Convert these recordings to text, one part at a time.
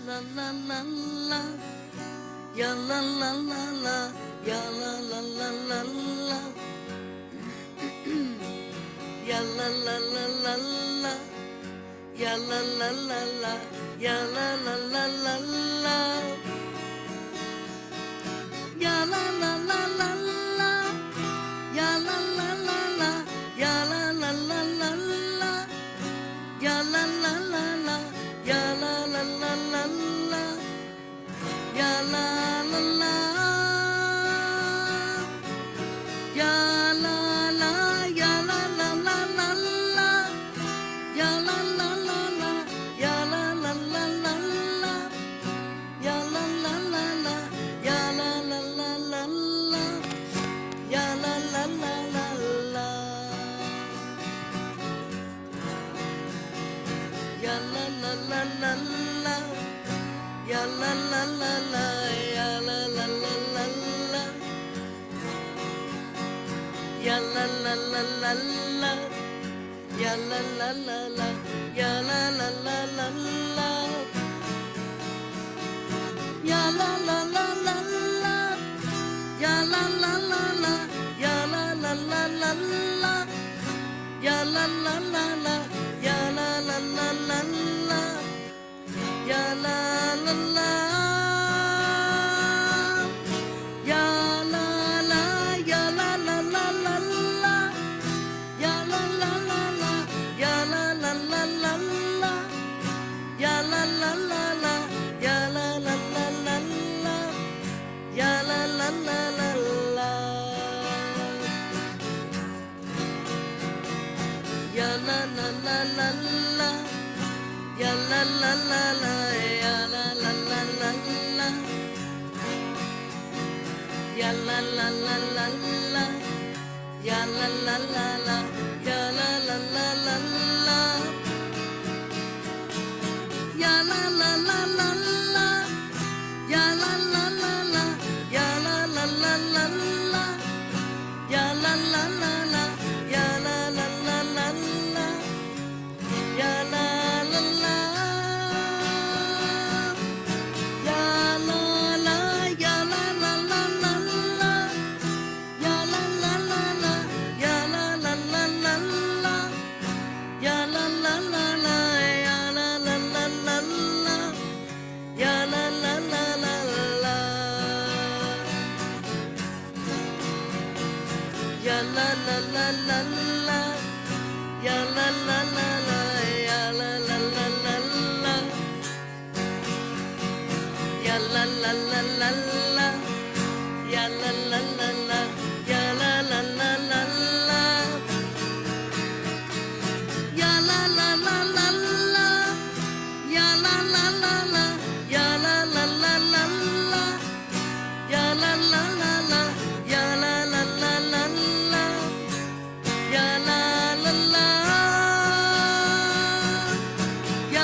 la la la la, ya la la la la, ya la la la la la, ya la la la la la, ya la la la la, ya la la la la la, ya la la la la la, ya la la la la, ya la la la la la, ya la la la la, ya la la la la la, ya la la la, ya la la, ya la la la la la, ya la la la la, ya la la la la la, ya la la la la, ya la la la la la, ya la la la la la, ya la la la la la, ya la la la la, ya la la la la la, ya la la la la la, ya la la la la, ya la la la la la, ya la la la la la, ya la la la la, ya la la la la la, ya la la la la, ya la la la la la, ya la la la, ya la la, ya la la la la la, ya la la la la, ya la la la la la, ya la la la la, ya la la la la la, ya la la la la la, ya la la la la la, ya la la la la, ya la la la la la, ya la la la la la, ya la la la la, ya la la la la la, ya la la la la la, ya la la la la, ya la la la la la, ya la la la la, ya la la la la la, ya la la la, ya la la, ya la la la la la, ya la la la la, ya la la la la la, ya la la la la, ya la la la la la, ya la la la la la, ya la la la la la, ya la la la la, ya la la la la la, ya la la la la la, ya la la la la, ya la la la la la, ya la la la la la, ya la la la la, ya la la la la la, ya la la la la, ya la la la la la, ya la la la, ya la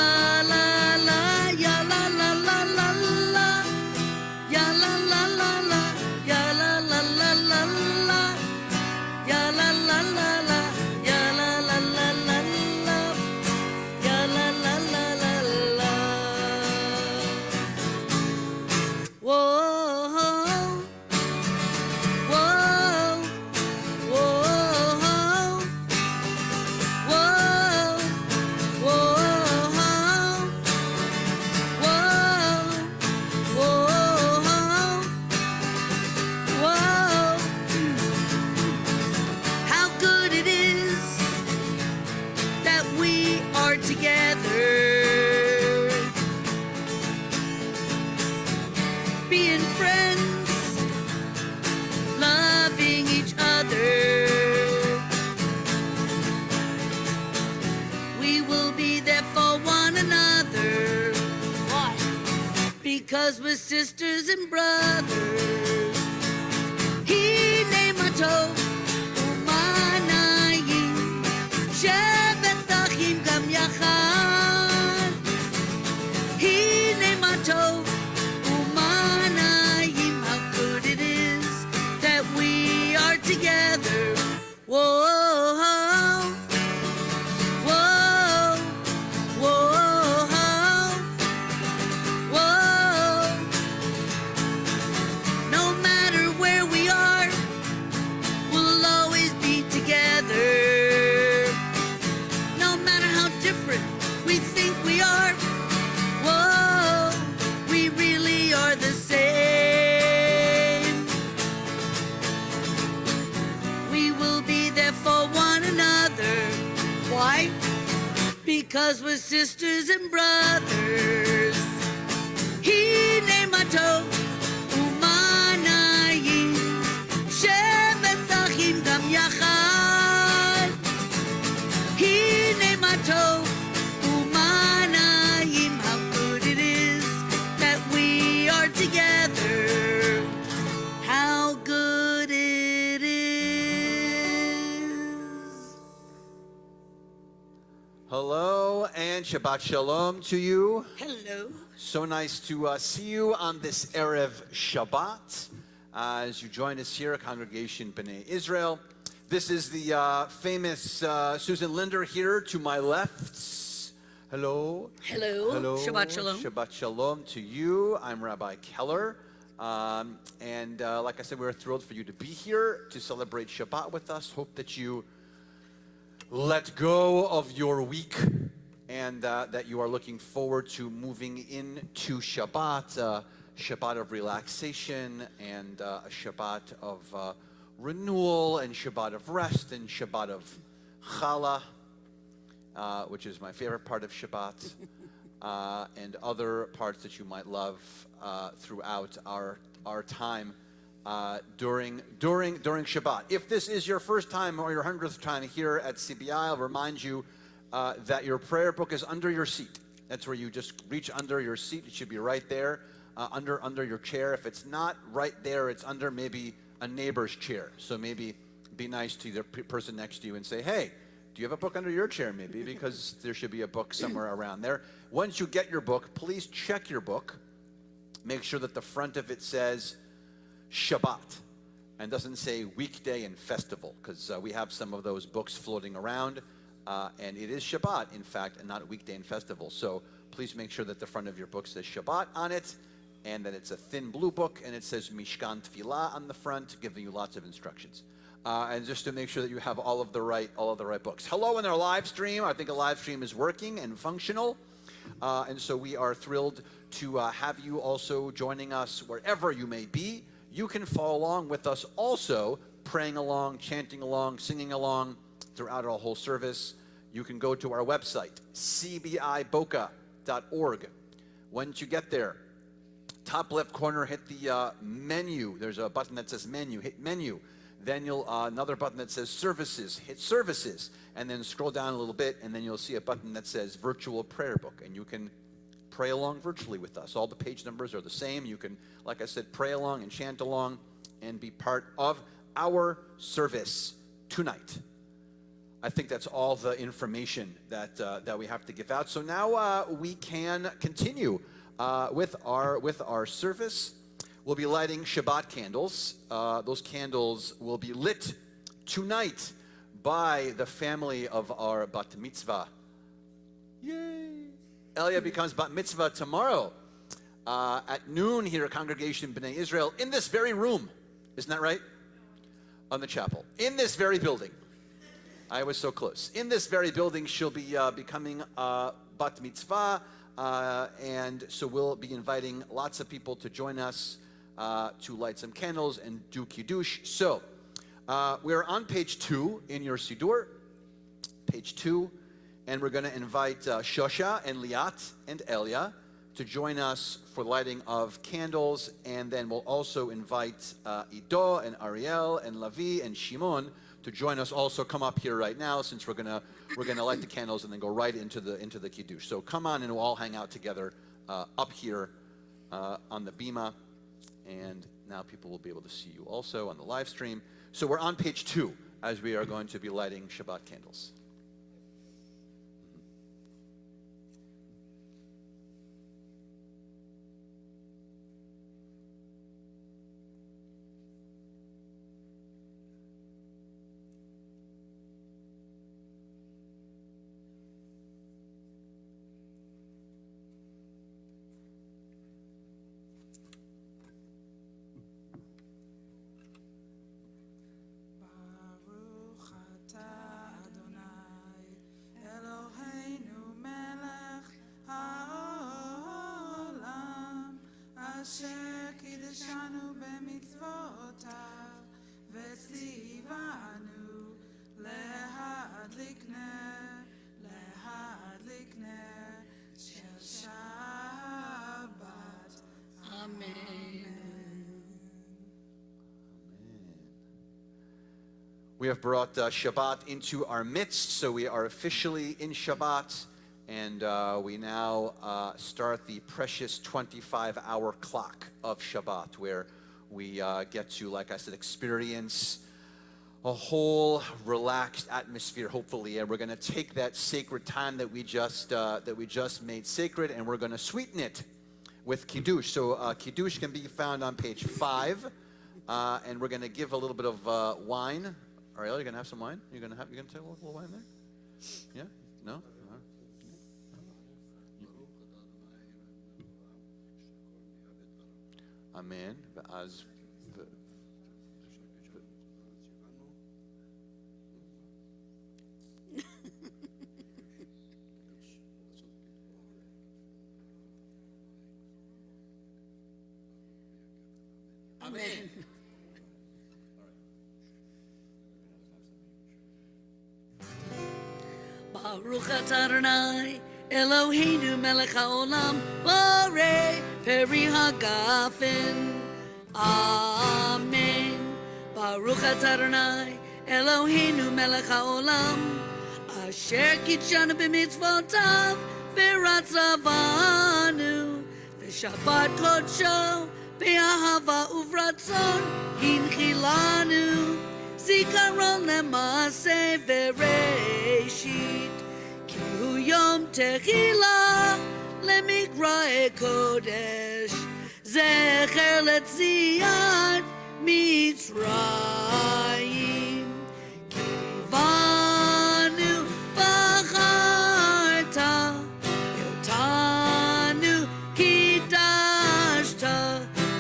la, ya la la la la la, ya la la la la, ya la la la la la, ya la la la la, ya la la la la la, ya la la la la la. Whoa, whoa, whoa, whoa, whoa, whoa. How good it is that we are together, being friends, loving each other. We will be there for one another. Why? Because we're sisters and brothers. Hine mato umanayim, shevet achim gam yachad. Hine mato umanayim, how good it is that we are together. Whoa, whoa, whoa, whoa, 'cause we're sisters and brothers. Hine ma tov u'manayim, shevet achim gam yachad. Hine ma tov u'manayim, how good it is that we are together. How good it is. Hello and Shabbat Shalom to you. Hello. So nice to see you on this Erev Shabbat as you join us here at Congregation B'nai Israel. This is the famous Susan Linder here to my left. Hello. Hello. Hello. Shabbat Shalom. Shabbat Shalom to you. I'm Rabbi Keller. And like I said, we're thrilled for you to be here to celebrate Shabbat with us. Hope that you let go of your week and that you are looking forward to moving into Shabbat, Shabbat of relaxation and a Shabbat of renewal and Shabbat of rest and Shabbat of challah, which is my favorite part of Shabbat, and other parts that you might love throughout our time during Shabbat. If this is your first time or your 100th time here at CBI, I'll remind you that your prayer book is under your seat. That's where you just reach under your seat. It should be right there, under your chair. If it's not right there, it's under maybe a neighbor's chair. So maybe be nice to the person next to you and say, hey, do you have a book under your chair maybe? Because there should be a book somewhere around there. Once you get your book, please check your book. Make sure that the front of it says Shabbat and doesn't say weekday and festival, because we have some of those books floating around. And it is Shabbat, in fact, and not weekday and festival. So please make sure that the front of your book says Shabbat on it, and that it's a thin blue book, and it says Mishkan Tefillah on the front, giving you lots of instructions. And just to make sure that you have all of the right books. Hello in our live stream. I think a live stream is working and functional. And so we are thrilled to have you also joining us wherever you may be. You can follow along with us also, praying along, chanting along, singing along throughout our whole service. You can go to our website, cbiboca.org. Once you get there, top left corner, hit the menu. There's a button that says menu. Hit menu. Then you'll another button that says services. Hit services, and then scroll down a little bit, and then you'll see a button that says virtual prayer book, and you can pray along virtually with us. All the page numbers are the same. You can, like I said, pray along and chant along and be part of our service tonight. I think that's all the information that we have to give out. So now we can continue with our service. We'll be lighting Shabbat candles. Those candles will be lit tonight by the family of our bat mitzvah. Yay! Elia becomes bat mitzvah tomorrow at noon here at Congregation B'nai Israel in this very room. Isn't that right? On the chapel. In this very building. I was so close. In this very building, she'll be becoming bat mitzvah, and so we'll be inviting lots of people to join us to light some candles and do kiddush. So we're on page 2 in your siddur, page 2, and we're going to invite Shosha and Liat and Elia to join us for lighting of candles, and then we'll also invite Ido and Ariel and Lavi and Shimon to join us also. Come up here right now, since we're gonna light the candles and then go right into the kiddush. So come on, and we'll all hang out together up here on the bima, and now people will be able to see you also on the live stream. So we're on page 2 as we are going to be lighting Shabbat candles. להדליק נר, להדליק We have brought Shabbat into our midst, so we are officially in Shabbat, and we now start the precious 25-hour clock of Shabbat, where we get to, like I said, experience a whole relaxed atmosphere, hopefully, and we're going to take that sacred time that we just made sacred, and we're going to sweeten it with Kiddush. So Kiddush can be found on page 5, and we're going to give a little bit of wine. Ariel, you're going to have some wine? You're going to take a little wine there? Yeah? No? Amen. Amen. Baruch atah Adonai Eloheinu melech haolam borei peri hagafen. Amen. Baruch atah Adonai Eloheinu melech haolam asher kitshanu b'mitzvotav v'ratzavanu v'shabbat kodsho be'ahava uvratzon hinchilanu zikaron lema'aseh v'reishit ki hu yom tehila lemikra'e kodesh zecher letziat mitzrayim kivanu bacharta yotanu kidashta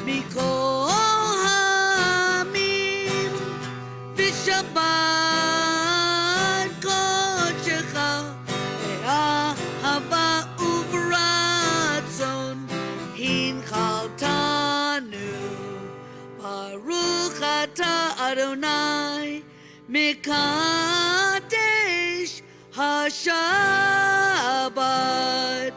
mikol hamim v'shabbat kodshecha be'ahava uvratzon hinchaltanu Baruch atah Adonai Mekadesh HaShabbat.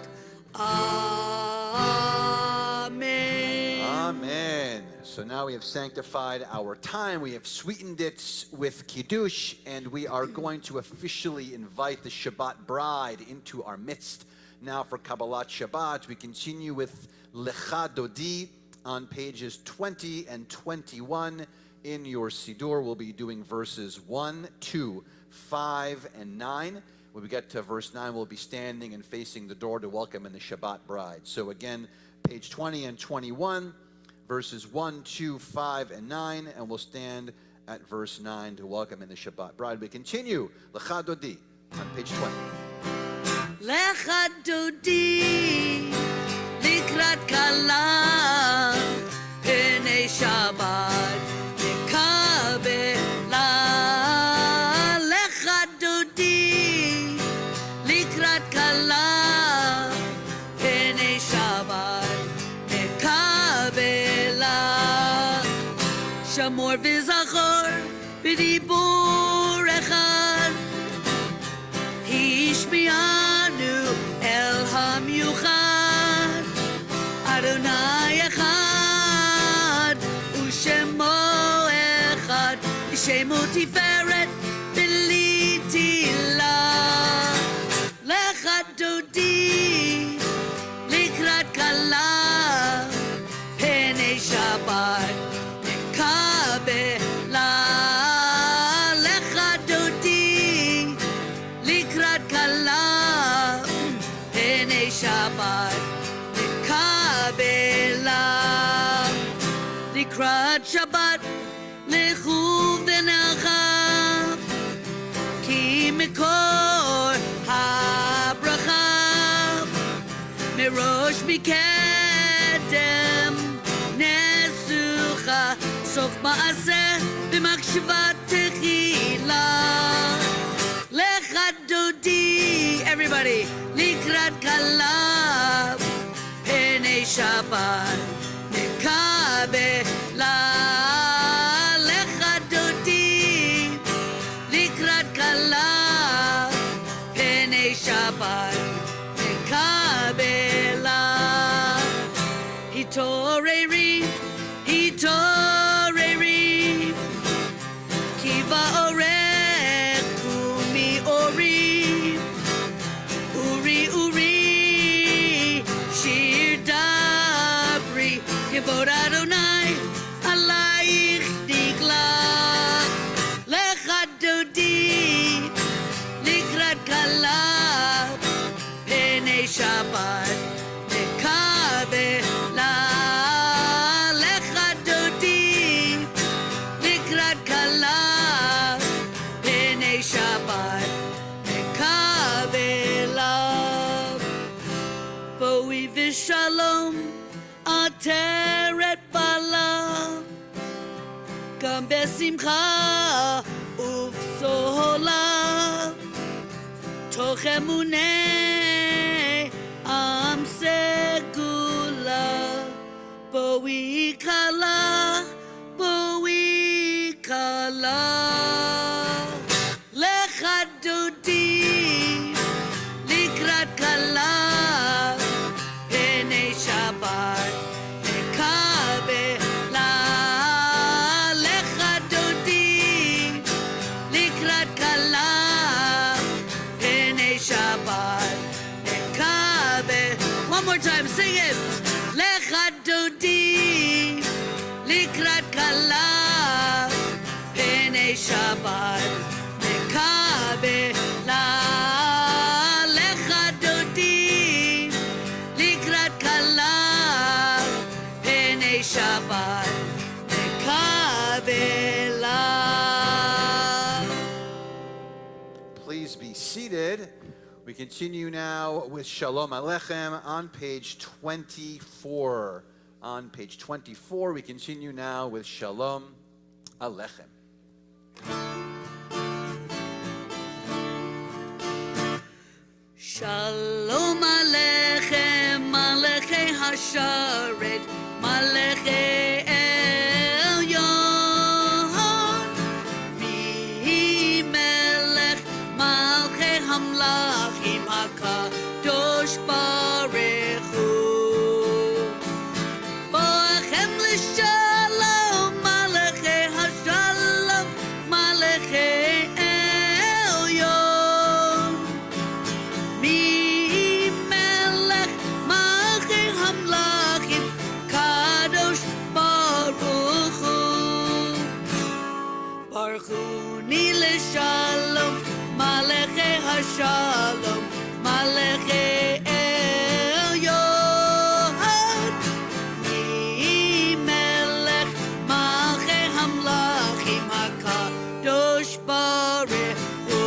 Amen. Amen. So now we have sanctified our time. We have sweetened it with Kiddush, and we are going to officially invite the Shabbat bride into our midst. Now for Kabbalat Shabbat, we continue with Lecha Dodi on pages 20 and 21 in your Siddur. We'll be doing verses 1, 2, 5, and 9. When we get to verse 9, we'll be standing and facing the door to welcome in the Shabbat bride. So again, page 20 and 21, verses 1, 2, 5, and 9, and we'll stand at verse 9 to welcome in the Shabbat bride. We continue, Lecha Dodi, on page 20. Lecha Dodi Likrat Kala Pnei Shabbat Mekabela Lecha Dodi Likrat Kala Pnei Shabbat Mekabela Shamor v'zachor b'dibur echad Hishmianu el hamyuchad Adonai echad u'shemo echad Shemo tiferet b'li tila Lecha Dodi Likrat Kala Pnei Shabbat Mekabela Lecha Dodi Likrat Kala Pnei Shabbat Mekabela Likrat Shabbat Lechu v'nacha Ki mekor habracha Merosh mikedem Nesucha Sof ma'aseh b'makshvat techila Lecha Dodi Everybody Likrat Kala Pnei Shabbat Mekabela Lecha Dodi Likrat Kala Pnei Shabbat Mekabela Hitoreri Kiva Ore גם בשמחה ובסולה, תוך אמוני עם סגולה, בואי כלה, בואי כלה, לך דודי לקראת כלה, פני שבת נקבלה, לך דודי לקראת כלה, פני שבת נקבל. One more time, sing it. לך דודי לקראת כלה, פני שבת נקבלה, לך דודי לקראת כלה, פני שבת נקבלה. Please be seated. We continue now with Shalom Aleichem on page 24. On page 24, we continue now with Shalom Aleichem. Shalom Aleichem, Malachei Hasharet, Malachei Elyon, Melech Malchei Hamlachim HaKadosh Baruch Hu, Boachem L'Shalom, Malachei Hashalom, Malachei Elyon, Melech Malchei Hamlachim Kadosh Baruch Hu, Baruch Hu Ni L'Shalom, Malachei Hashalom, Malachei Elyon, Melech Malchei Hamlachim HaKadosh Baruch Hu,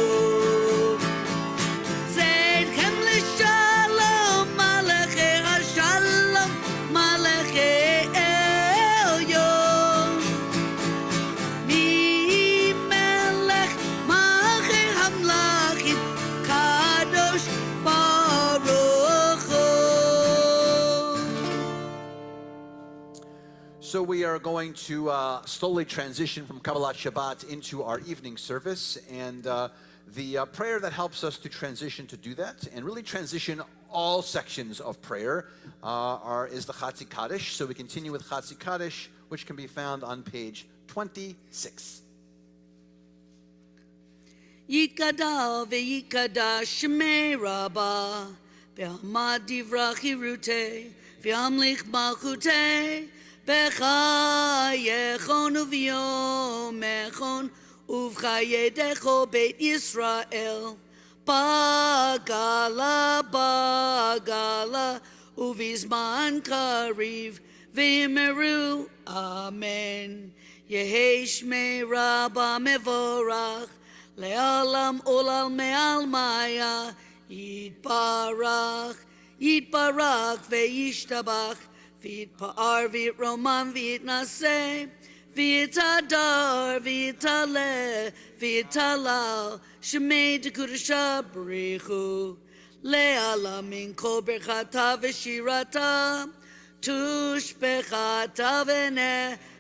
Zeidchem L'Shalom, Malachei Hashalom, Malachei Elyon, Melech Malchei Hamlachim Kadosh Baruch Hu. So we are going to slowly transition from Kabbalat Shabbat into our evening service, and the prayer that helps us to transition to do that, and really transition all sections of prayer, is the Chatzi Kaddish. So we continue with Chatzi Kaddish, which can be found on page 26. Yikada ve'yikada shmei Rabbah, ve'amad divra chirutei, ve'amlich malchutei, b'chayechon u'v'yomechon, u'v'chayedecho beit Yisrael, bagala, bagala, u'v'zman kariv, v'yimeru, amen. Yehei shmei Rabbah mevorach, Le'alam olal me'al maya, Yitbarach, Yitbarach ve'yishtabach, V'yitpa'ar v'yitroman v'yitnaseh, v'yitadar v'yitaleh, v'yitalal, Shemei dekudasha b'richu, Le'alam min kol berchata v'shirata, tushbechata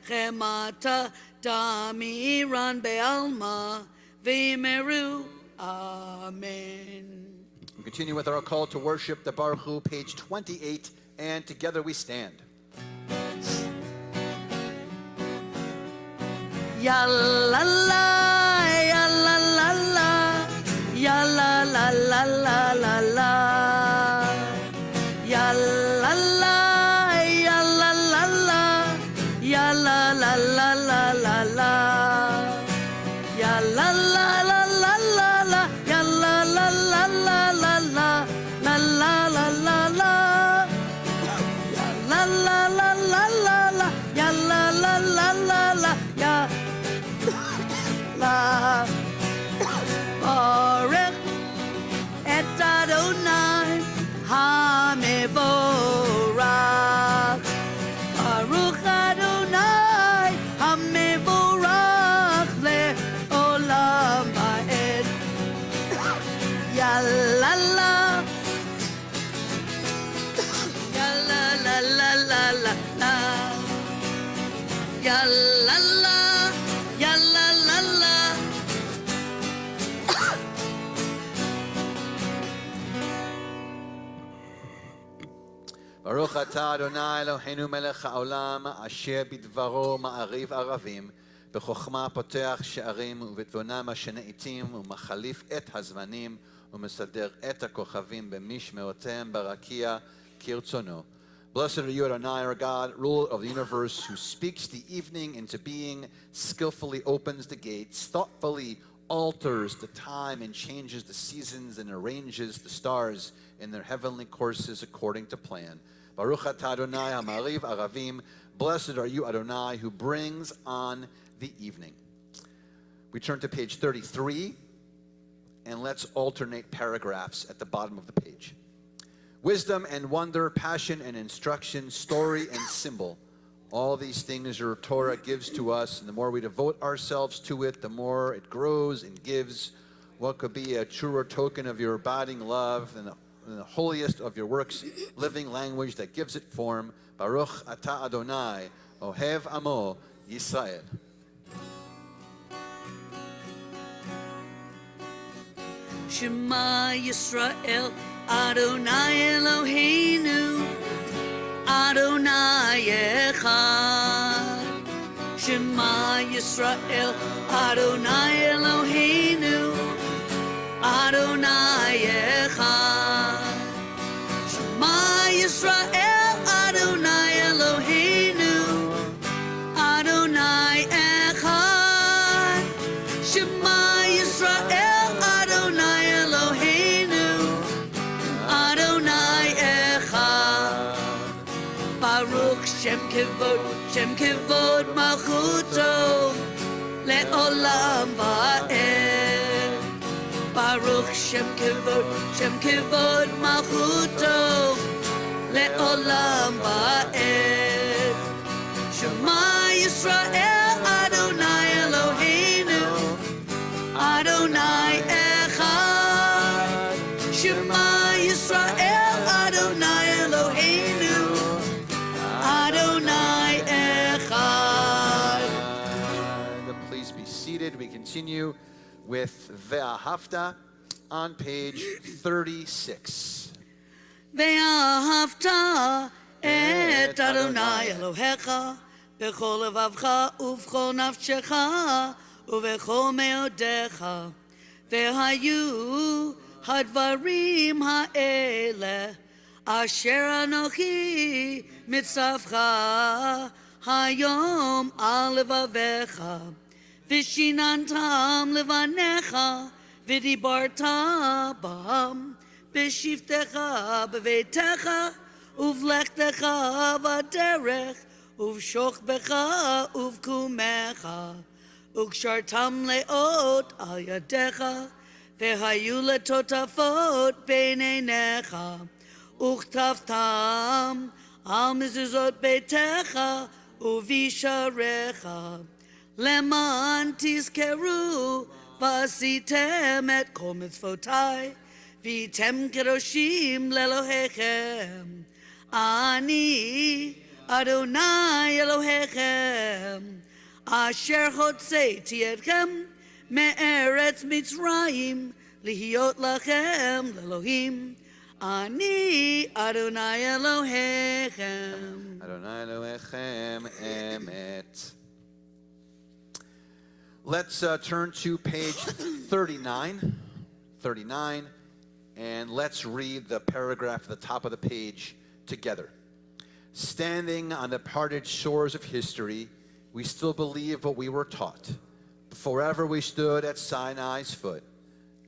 v'nechemata, damiran be'alma, V'yimeru, amen. We continue with our call to worship, the Baruch Hu, page 28, and together we stand. Ya la la, ya la la la, ya la la la la la la, ya la la, ya la la la, ya la la la la la la, ya la la la la la la, ya la la la la la la, la la la la la, ya la la la la la la, ya la la la la la, ya la. Baruch et Adonai HaMevorach, Baruch Adonai HaMevorach. אתה אדוני אלוהינו מלך העולם, אשר בדברו מעריב ערבים, בחוכמה פותח שערים ובתבונה משנה עתים ומחליף את הזמנים ומסדר את הכוכבים במשמעותיהם ברקיע כרצונו. Blessed are you, Adonai, our God, ruler of the universe, who speaks the evening into being, skillfully opens the gates, thoughtfully alters the time and changes the seasons and arranges the stars in their heavenly courses according to plan. Baruch atah Adonai hamariv aravim. Blessed are you, Adonai, who brings on the evening. We turn to page 33, and let's alternate paragraphs at the bottom of the page. Wisdom and wonder, passion and instruction, story and symbol. All these things your Torah gives to us, and the more we devote ourselves to it, the more it grows and gives. What could be a truer token of your abiding love than the holiest of your works, living language that gives it form. Baruch atah Adonai, Ohev Amo, Yisrael. Shema Yisrael, Adonai Eloheinu, Adonai Echad. Shema Yisrael, Adonai Eloheinu, Adonai Echad. Shema Yisrael, Adonai Eloheinu, Adonai Echad. Shema Yisrael, Adonai Eloheinu, Adonai Echad. Baruch Shem Kevod Malchuto, Le'olam Va'ed. Baruch Shem Kevod Malchuto, Le'olam Va'ed. Shema Yisrael, Adonai Eloheinu, Adonai Echad. Shema Yisrael, Adonai Eloheinu, Adonai Echad. Please be seated. We continue with Ve'ahavta on page 36. Ve'ahavta et Adonai Elohecha b'chol levavcha u'v'chol nafshecha u'v'chol me'odecha. Ve'hayu hadvarim ha'ele asher anochi mitzavcha hayom al levavecha. Vishinantam levanecha, vidibarta bam, b'shivtecha b'veitecha, uvlechtecha v'derech, uvshochbecha uvkumecha, ukshartam leot al yadecha, vehayu letotafot beineinecha, uchtavtam al mezuzot beitecha, uvisharecha. Leman tizkeru v'asitem et kol mitzvotai v'tem kedoshim lelohechem. Ani Adonai Elohechem asher hotzeiti etchem me'eretz Mitzrayim lihiot lachem lelohim. Ani Adonai Elohechem. Adonai Elohechem emet. Let's turn to page 39, and let's read the paragraph at the top of the page together. Standing on the parted shores of history, we still believe what we were taught. Forever we stood at Sinai's foot,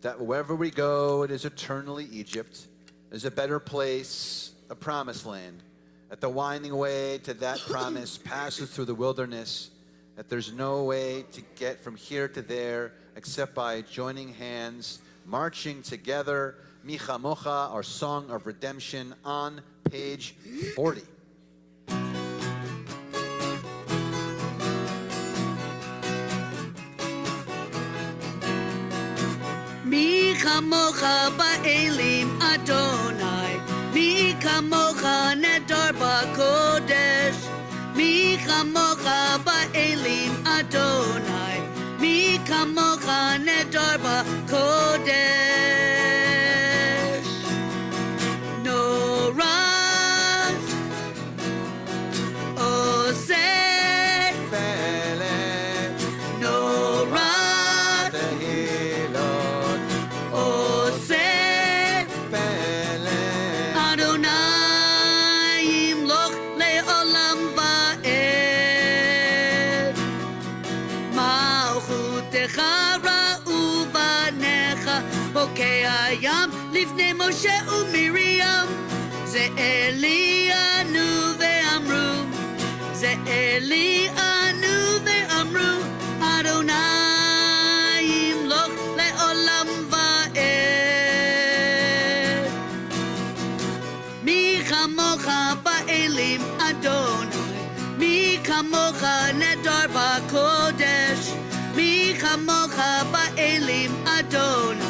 that wherever we go, it is eternally Egypt, is a better place, a promised land. That the winding way to that promise passes through the wilderness, that there's no way to get from here to there except by joining hands, marching together. Micha Mocha, our song of redemption, on page 40. Micha Mocha ba'elim Adonai, Micha Mocha nedar ba'kodesh. Mi kamocha ba'elim Adonai, Mi kamocha nedar ba'kodesh. No ras עבדיך ראו בניך, בוקע ים לפני משה ומרים. זה אלי ענו ואמרו, זה אלי ענו ואמרו, אדוני ימלוך לעולם ועד. מי כמוך באלים אדוני, מי כמוך נדר בקודש, מי כמוך באלים אדוני,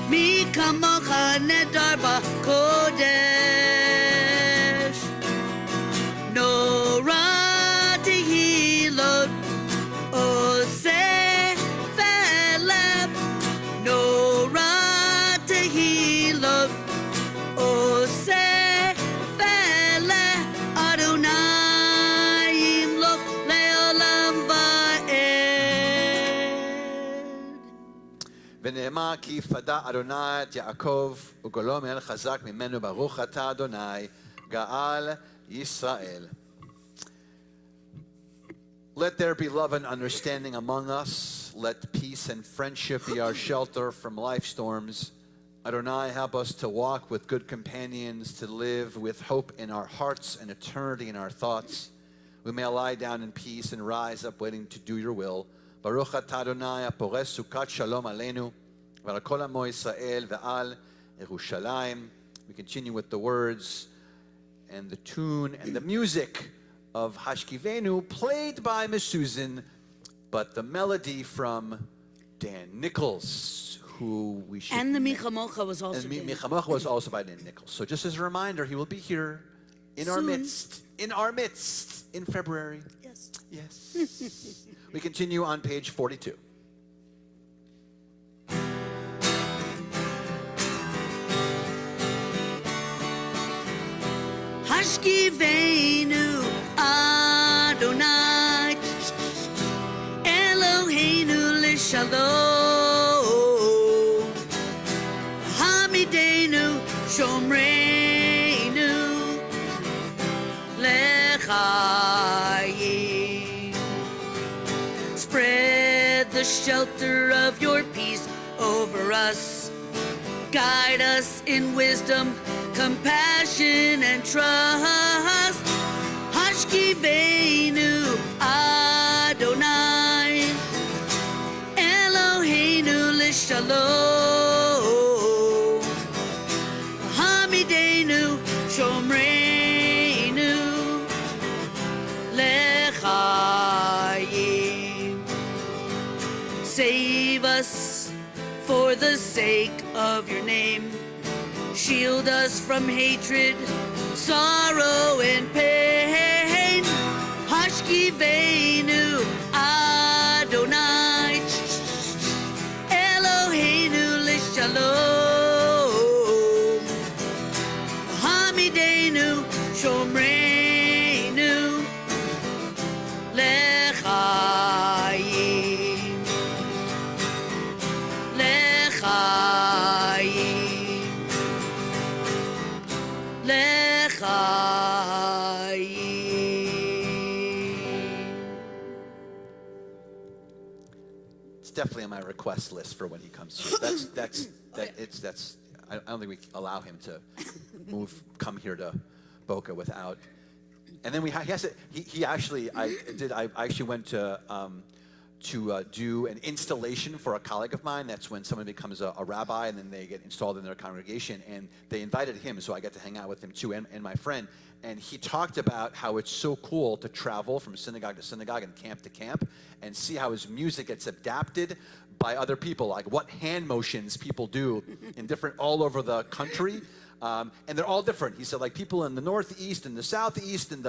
מי כמוך נדר בקודש. נורא תהילות עושה ולב, נורא תהילות עושה ולב, אדוני ימלוך לעולם ועד. ונאמר כי פדה אדוני את יעקב וגולו מנהל חזק ממנו, ברוך אתה אדוני גאל Yisrael. Let there be love and understanding among us. Let peace and friendship be our shelter from life storms. Adonai, help us to walk with good companions, to live with hope in our hearts and eternity in our thoughts. We may lie down in peace and rise up waiting to do your will. Baruch atah Adonai, apores sukat shalom aleinu, v'al kol amo Yisrael ve'al Yerushalayim. We continue with the words and the tune and the music of Hashkivenu, played by Miss Susan, but the melody from Dan Nichols, who we should... And the Mi Chamocha was also... And Mi Chamocha was also by Dan Nichols. So just as a reminder, he will be here in our midst, in February. Yes. Yes. We continue on page 42. Hashkivenu Adonai Eloheinu Lishalom Hamidenu Shomreinu Lechayim. Spread the shelter of your peace over us. Guide us in wisdom, compassion, and trust. Hashkivenu Adonai Eloheinu Lishalom Hamidenu Shomreinu Lechayim. Save us for the sake of your name. Shield us from hatred, sorrow, and pain. Hashkivenu Adonai Eloheinu Lishalom Hamidenu Shomreinu Lechayim. Lechayim. It's definitely on my request list for when he comes here. I don't think we allow him to come here to Boca without. And then I actually went to do an installation for a colleague of mine. That's when someone becomes a rabbi and then they get installed in their congregation, and they invited him, so I got to hang out with him too, and my friend. And he talked about how it's so cool to travel from synagogue to synagogue and camp to camp and see how his music gets adapted by other people, like what hand motions people do in different, all over the country. And they're all different. He said, like, people in the Northeast and the Southeast and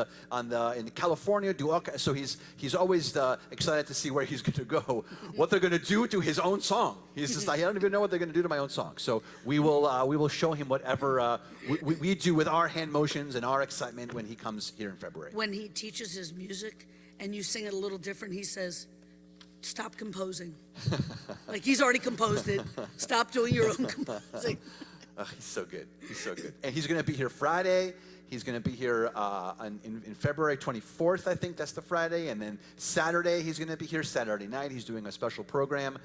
in California do all. So he's always excited to see where he's going to go, what they're going to do to his own song. He's just like, I don't even know what they're going to do to my own song. So we will show him whatever we do with our hand motions and our excitement when he comes here in February. When he teaches his music and you sing it a little different, he says, "Stop composing." Like he's already composed it. Stop doing your own composing. He's so good. He's so good. And he's going to be here Friday. He's going to be here in February 24th, I think that's the Friday. And then Saturday, he's going to be here Saturday night. He's doing a special program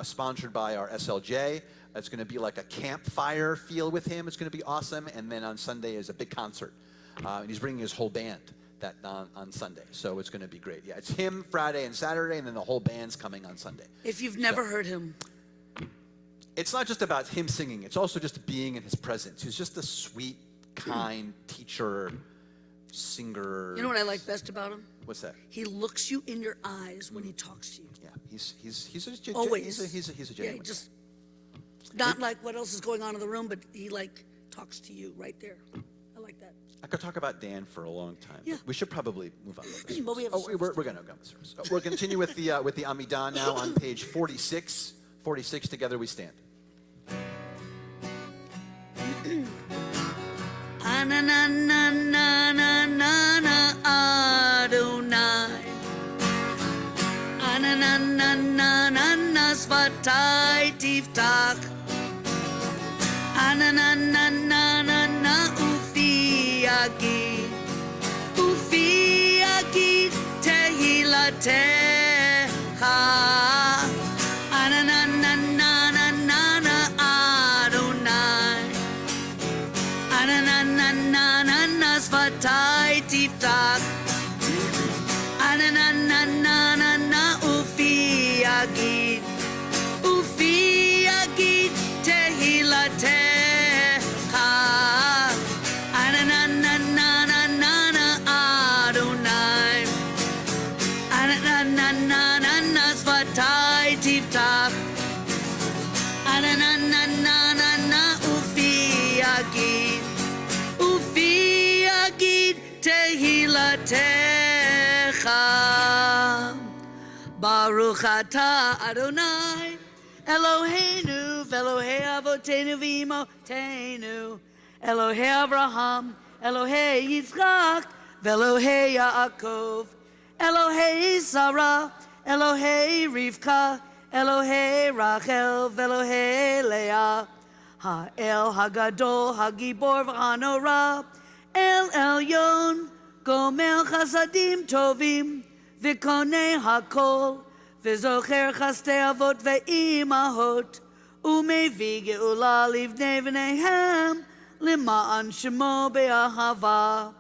sponsored by our SLJ. It's going to be like a campfire feel with him. It's going to be awesome. And then on Sunday is a big concert. And he's bringing his whole band on Sunday. So it's going to be great. Yeah, it's him Friday and Saturday, and then the whole band's coming on Sunday. If you've never heard him. It's not just about him singing. It's also just being in his presence. He's just a sweet, kind teacher, singer. You know what I like best about him? What's that? He looks you in your eyes when he talks to you. Yeah, he's Always. He's a genuine. Yeah, just not like what else is going on in the room, but he like talks to you right there. I like that. I could talk about Dan for a long time. Yeah. We should probably move on. But we have we're going to go on the service. We'll continue with the Amidah now on page 46. 46, together we stand. Anananananana Adonai Ananananana Svatai Tiftach Ananananana Ufiagi Ufiagi Tehilatecha Ananananana Adonai Ananananana Svatai Tiftach Ananananana Ufiagid Ufiagid Tehilatecha Ananananana Adonai Ananananana Svatai Tiftach Ananananana Ufiagid Ufiagid Tehilatecha Baruch Atah Adonai Eloheinu Velohei Avotenu V'Imotenu Elohei Avraham Elohei Yitzchak Velohei Yaakov Elohei Sarah Elohei Rivka Elohei Rachel Velohei Leah Ha'el Hagadol Hagibor V'Hanora El Elyon Gomel Chasadim Tovim V'Konei Hakol V'Zocher Chastei Avot Ve'imahot Umevi Geula Livnei V'neihem L'ma'an Shemo Be'ahava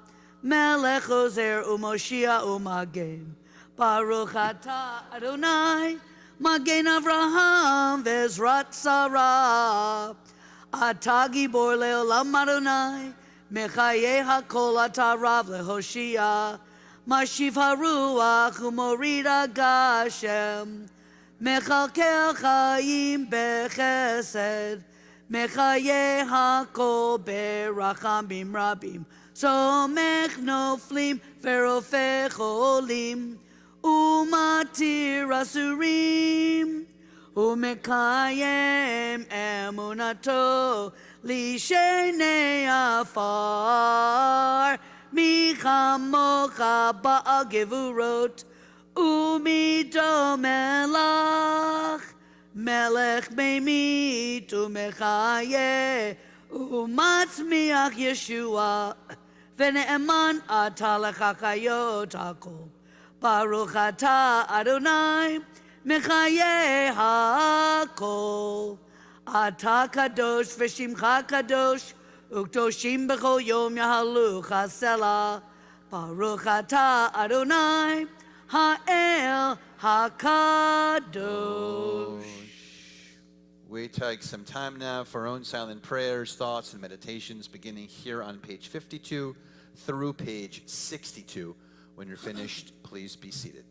Melech Ozer U'Moshia U'Magen Baruch Atah Adonai Magen Avraham Ve'ezrat Sarah Atah Gibor Le'olam Adonai Mechayeh HaKol Atah Rav Lehoshia Mashiv HaRuach U'Morid HaGashem Mechalkel Chaim Bechesed Mechayeh HaKol Berachamim Rabim Somech Noflim Verofech Olim Umatir Asurim Umekayem Emunato Lishenei Afar Michamocha Ba'al Gevurot Umido Melach Melech Meimit Umechayeh Umatzmiach Yeshua V'ne'eman Atah Lechachayot Hakol Baruch Atah Adonai Mechayeh HaKol Atah Kadosh V'Shimcha Kadosh Ukdoshim B'chol Yom Yahalu Chasela Baruch Atah Adonai Ha'el HaKadosh. We take some time now for our own silent prayers, thoughts, and meditations, beginning here on page 52 through page 62. When you're finished, please be seated.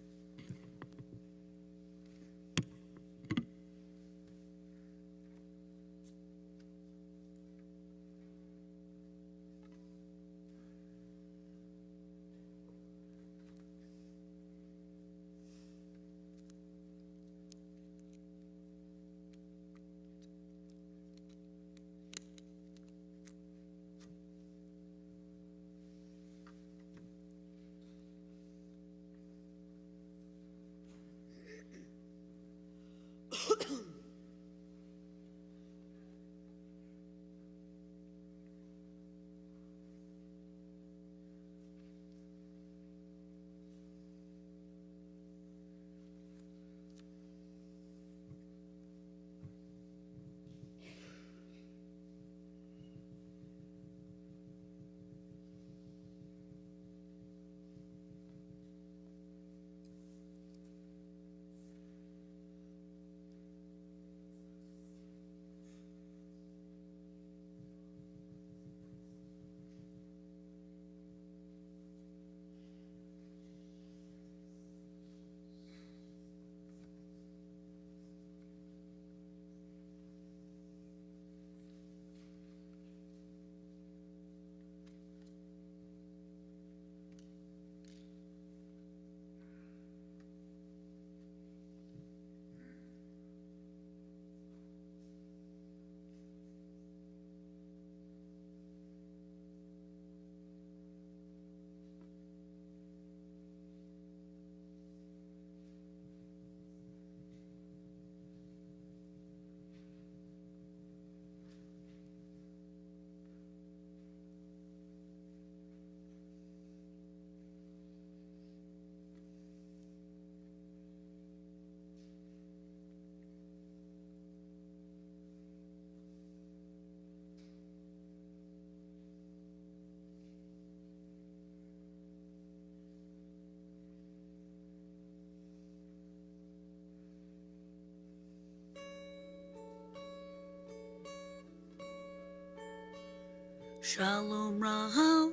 Shalom Rahav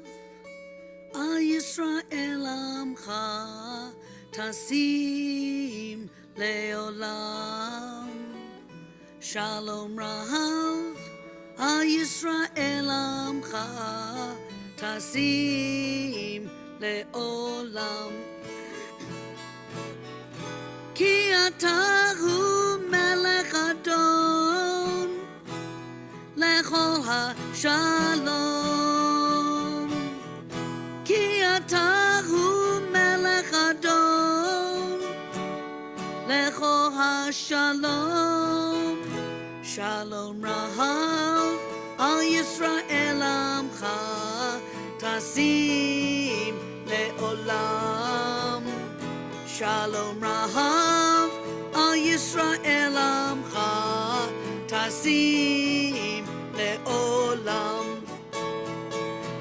Al Yisrael Amcha Tasim Leolam. Shalom Rahav Al Yisrael Amcha Tasim Leolam. Ki atahu melech adon lechol ha-shalom. Ki atahu melech adon lechol ha-shalom. Shalom Rahav al Yisrael amcha tasim leolam. Shalom Rahav al Yisrael amcha tasim leolam.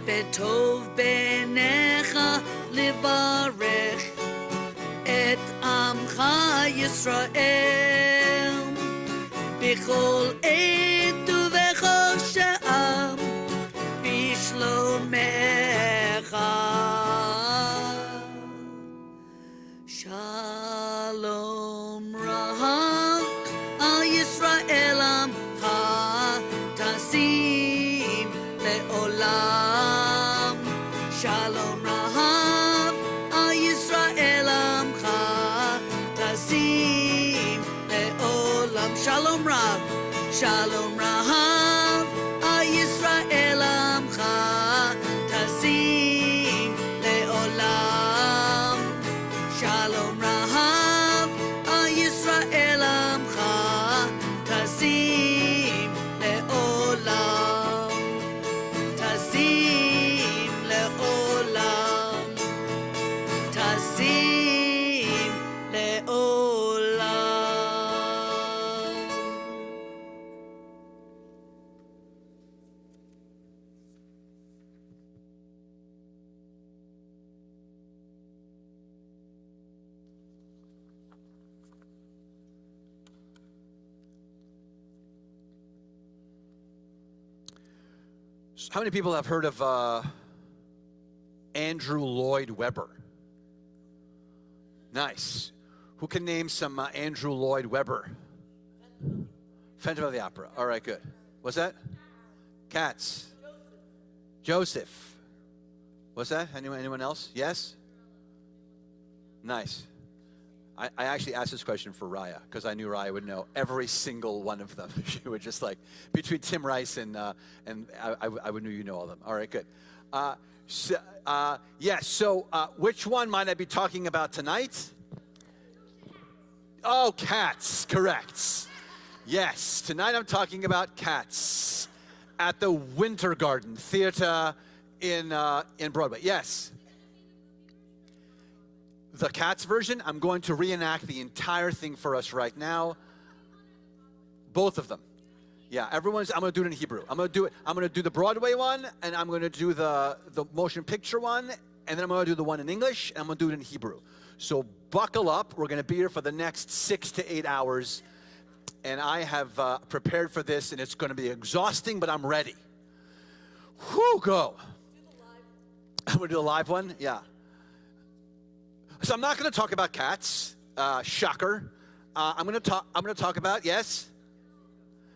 Betov benecha livarech et amcha Yisrael b'chol עת ובכל שעה בשלומך. Shalom Rahav al Yisrael amcha tasim leolam. Shalom Rahav al Yisrael amcha tasim leolam. Shalom Rav, Shalom Rahav al Yisrael amcha tasim leolam. Shalom Rahav al Yisrael amcha tasim leolam. Tasim leolam. Tasim leolam. How many people have heard of Andrew Lloyd Webber? Nice. Who can name some Andrew Lloyd Webber? Phantom of the Opera. All right, good. What's that? Cats. Joseph. What's that? Anyone else? Yes? Nice. I actually asked this question for Raya because I knew Raya would know every single one of them. She would just like, between Tim Rice and I would know you know all of them. All right, good. So which one might I be talking about tonight? Oh, Cats, correct. Yes, tonight I'm talking about Cats at the Winter Garden Theater in Broadway. Yes. The Cats version, I'm going to reenact the entire thing for us right now. Both of them. Yeah, I'm going to do it in Hebrew. I'm going to do the Broadway one, and I'm going to do the motion picture one, and then I'm going to do the one in English, and I'm going to do it in Hebrew. So buckle up. We're going to be here for the next 6 to 8 hours, and I have prepared for this, and it's going to be exhausting, but I'm ready. Whew, go. I'm going to do a live one? Yeah. So I'm not going to talk about cats. Shocker. I'm going to talk about, yes?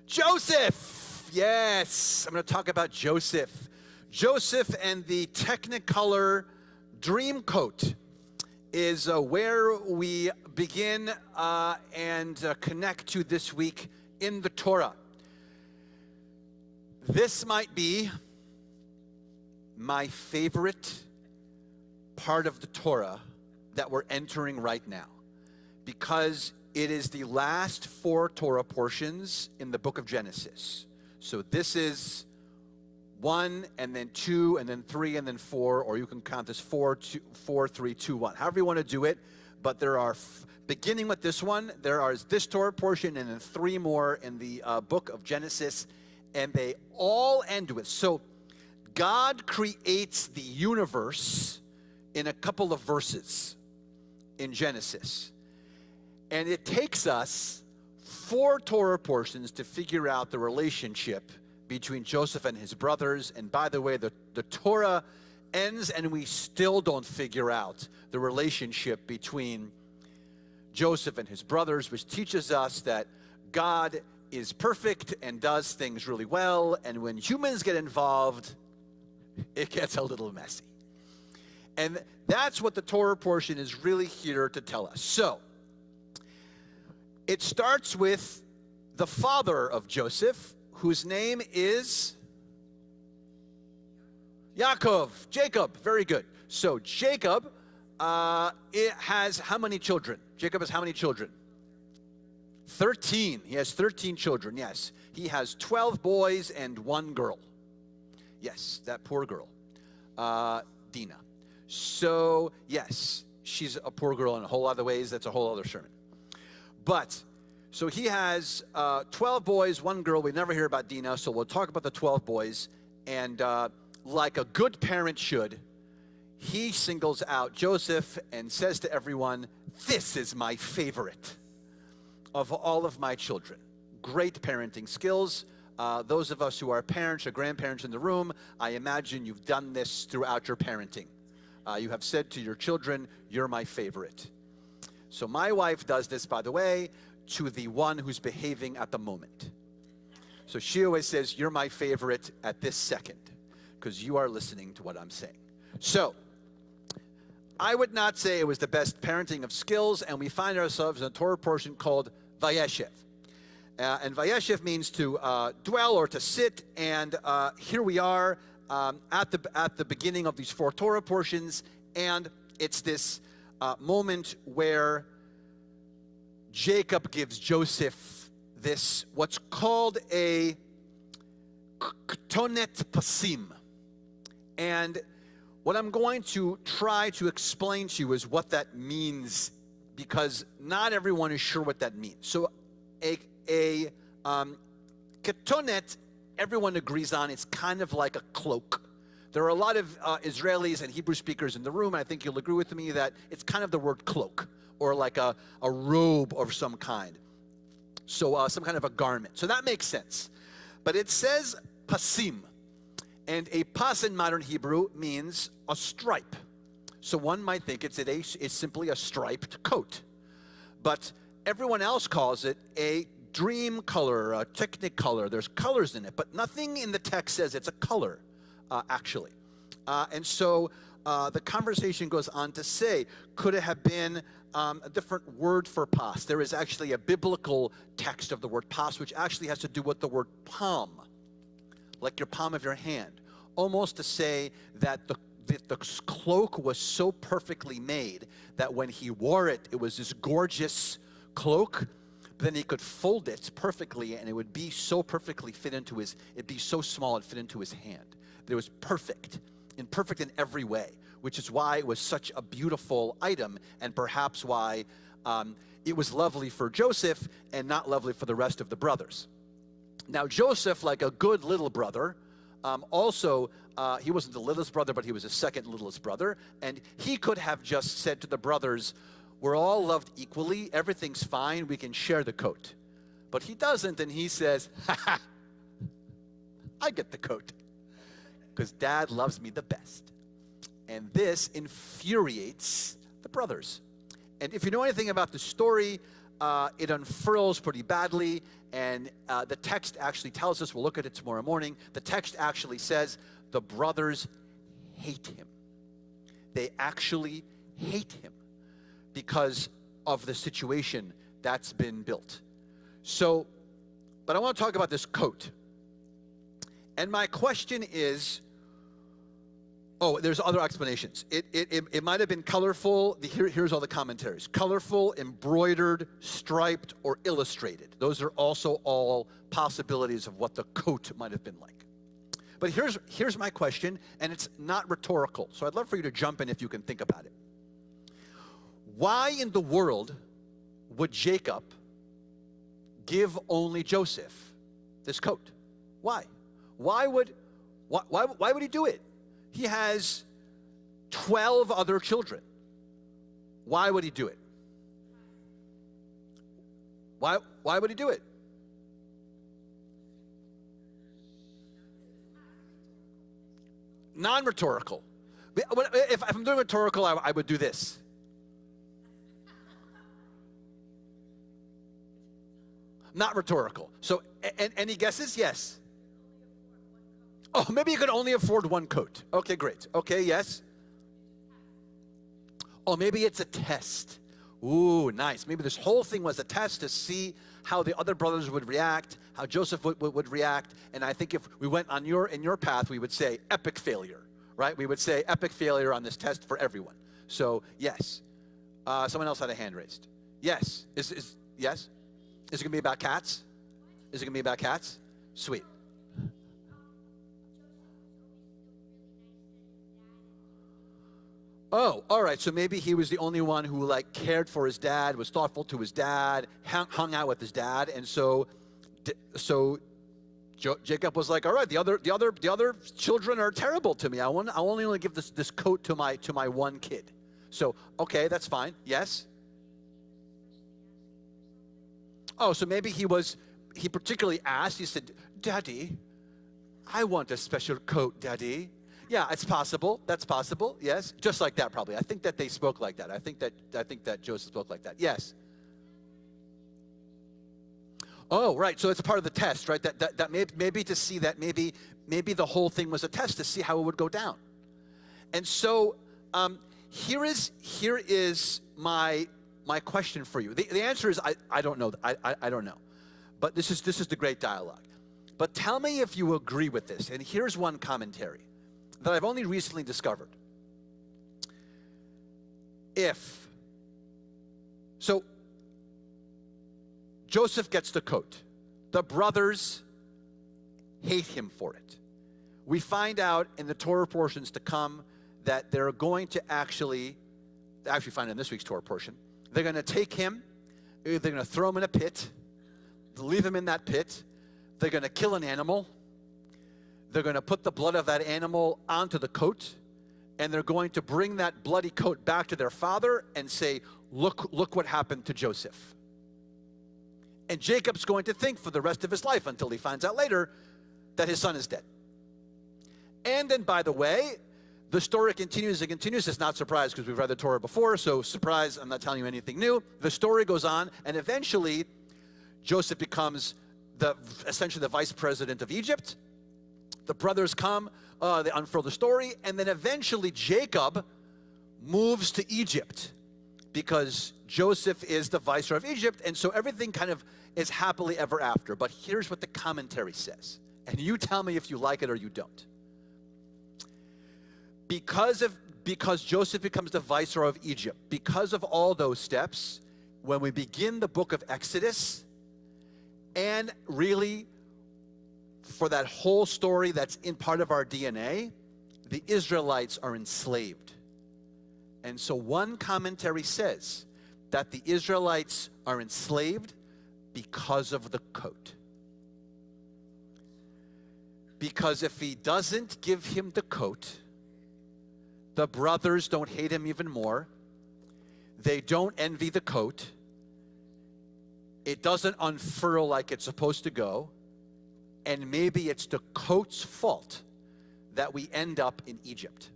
Joseph. Yes. I'm going to talk about Joseph. Joseph and the Technicolor Dreamcoat is where we begin and connect to this week in the Torah. This might be my favorite part of the Torah that we're entering right now, because it is the last 4 Torah portions in the book of Genesis. So this is 1, and then 2, and then 3, and then 4, or you can count this 4, 3, 2, 1. However you want to do it, but there are, beginning with this one, there is this Torah portion, and then 3 more in the book of Genesis, and they all end with, so God creates the universe in a couple of verses in Genesis. And it takes us 4 Torah portions to figure out the relationship between Joseph and his brothers. And by the way, the Torah ends and we still don't figure out the relationship between Joseph and his brothers, which teaches us that God is perfect and does things really well. And when humans get involved, it gets a little messy. And that's what the Torah portion is really here to tell us. So, it starts with the father of Joseph, whose name is Yaakov, Jacob. Very good. So Jacob it has how many children? Jacob has how many children? 13. He has 13 children, yes. He has 12 boys and 1 girl. Yes, that poor girl, Dinah. So, yes, she's a poor girl in a whole lot of ways. That's a whole other sermon. But, so he has 12 boys, 1 girl. We never hear about Dinah, so we'll talk about the 12 boys. And like a good parent should, he singles out Joseph and says to everyone, "This is my favorite of all of my children." Great parenting skills. Those of us who are parents or grandparents in the room, I imagine you've done this throughout your parenting. You have said to your children, "You're my favorite." So my wife does this, by the way, to the one who's behaving at the moment. So she always says, "You're my favorite at this second," because you are listening to what I'm saying. So I would not say it was the best parenting of skills, and we find ourselves in a Torah portion called Vayeshev. And Vayeshev means to dwell or to sit, and here we are at the beginning of these 4 Torah portions, and it's this moment where Jacob gives Joseph this, what's called a ketonet pasim. And what I'm going to try to explain to you is what that means, because not everyone is sure what that means. So a ketonet, everyone agrees on, it's kind of like a cloak. There are a lot of Israelis and Hebrew speakers in the room, and I think you'll agree with me that it's kind of the word cloak, or like a robe of some kind. So some kind of a garment. So that makes sense. But it says pasim. And a pas in modern Hebrew means a stripe. So one might think it's simply a striped coat. But everyone else calls it a dream color, a technicolor. There's colors in it, but nothing in the text says it's a color, actually. And so the conversation goes on to say, could it have been a different word for pas? There is actually a biblical text of the word pas, which actually has to do with the word palm, like your palm of your hand, almost to say that the cloak was so perfectly made that when he wore it, it was this gorgeous cloak. Then he could fold it perfectly, and it would be so perfectly fit into it'd be so small it fit into his hand. It was perfect in every way, which is why it was such a beautiful item, and perhaps why it was lovely for Joseph and not lovely for the rest of the brothers. Now Joseph, like a good little brother, also, he wasn't the littlest brother, but he was the second littlest brother, and he could have just said to the brothers, "We're all loved equally, everything's fine, we can share the coat." But he doesn't, and he says, "Ha, I get the coat, because Dad loves me the best." And this infuriates the brothers. And if you know anything about the story, it unfurls pretty badly, and the text actually tells us, we'll look at it tomorrow morning, the text actually says the brothers hate him. They actually hate him because of the situation that's been built. So, but I want to talk about this coat. And my question is, there's other explanations. It might have been colorful. Here's all the commentaries. Colorful, embroidered, striped, or illustrated. Those are also all possibilities of what the coat might have been like. But here's my question, and it's not rhetorical. So I'd love for you to jump in if you can think about it. Why in the world would Jacob give only Joseph this coat? Why? Why would he do it? He has 12 other children. Why would he do it? Why would he do it? Non-rhetorical. If I'm doing rhetorical, I would do this. Not rhetorical. So, any guesses? Yes. Oh, maybe you could only afford one coat. Okay, great. Okay, yes. Oh, maybe it's a test. Ooh, nice. Maybe this whole thing was a test to see how the other brothers would react, how Joseph would react. And I think if we went in your path, we would say epic failure, right? We would say epic failure on this test for everyone. So, yes. Someone else had a hand raised. Yes. Yes? Is it going to be about cats? Is it going to be about cats? Sweet. Oh, all right. So maybe he was the only one who like cared for his dad, was thoughtful to his dad, hung out with his dad, and so Jacob was like, all right, the other children are terrible to me. I'll only give this coat to my one kid. So okay, that's fine. Yes. Oh, so maybe he particularly asked. He said, "Daddy, I want a special coat, Daddy." Yeah, it's possible. That's possible. Yes, just like that, probably. I think that they spoke like that. I think that Joseph spoke like that. Yes. Oh, right. So it's part of the test, right? That maybe to see that maybe the whole thing was a test to see how it would go down. And so here is my question for you. The answer is I don't know. I don't know. But this is the great dialogue. But tell me if you agree with this. And here's one commentary that I've only recently discovered. So Joseph gets the coat. The brothers hate him for it. We find out in the Torah portions to come that they're going to actually find in this week's Torah portion, they're going to take him, they're going to throw him in a pit, leave him in that pit, they're going to kill an animal, they're going to put the blood of that animal onto the coat, and they're going to bring that bloody coat back to their father and say, look what happened to Joseph. And Jacob's going to think for the rest of his life until he finds out later that his son is dead. And then, by the way, the story continues and continues. It's not surprise because we've read the Torah before, so surprise, I'm not telling you anything new. The story goes on, and eventually Joseph becomes essentially the vice president of Egypt. The brothers come, they unfurl the story, and then eventually Jacob moves to Egypt because Joseph is the viceroy of Egypt, and so everything kind of is happily ever after. But here's what the commentary says, and you tell me if you like it or you don't. Because Joseph becomes the viceroy of Egypt, because of all those steps, when we begin the book of Exodus, and really for that whole story that's in part of our DNA, the Israelites are enslaved. And so one commentary says that the Israelites are enslaved because of the coat. Because if he doesn't give him the coat, the brothers don't hate him even more. They don't envy the coat. It doesn't unfurl like it's supposed to go. And maybe it's the coat's fault that we end up in Egypt.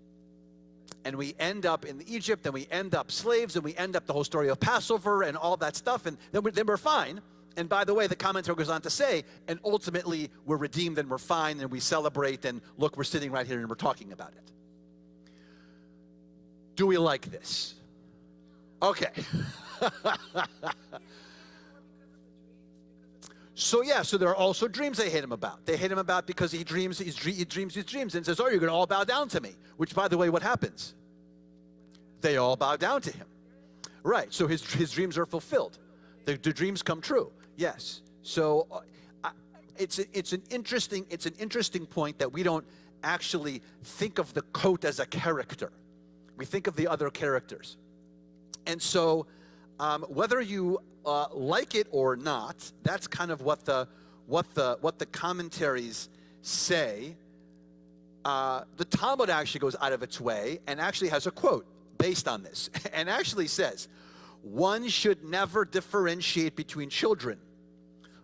And we end up in Egypt, and we end up slaves, and we end up the whole story of Passover and all that stuff, and then we're fine. And by the way, the commentary goes on to say, and ultimately we're redeemed and we're fine and we celebrate, and look, we're sitting right here and we're talking about it. Do we like this? Okay. So there are also dreams they hate him about. They hate him about because he dreams these dreams and says, oh, you're going to all bow down to me. Which, by the way, what happens? They all bow down to him. Right, so his dreams are fulfilled. The dreams come true, yes. So it's an interesting point that we don't actually think of the coat as a character. We think of the other characters. And so whether you like it or not, that's kind of what the commentaries say. The Talmud actually goes out of its way and actually has a quote based on this, and actually says, one should never differentiate between children,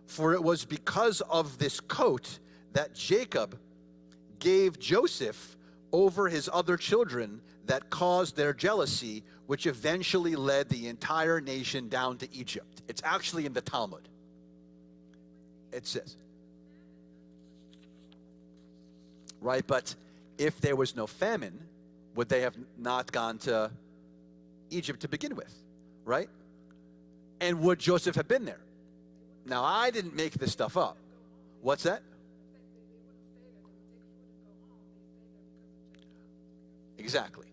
for it was because of this coat that Jacob gave Joseph over his other children that caused their jealousy, which eventually led the entire nation down to Egypt. It's actually in the Talmud. It says, right? But if there was no famine, would they have not gone to Egypt to begin with, right? And would Joseph have been there? Now, I didn't make this stuff up. What's that? Exactly.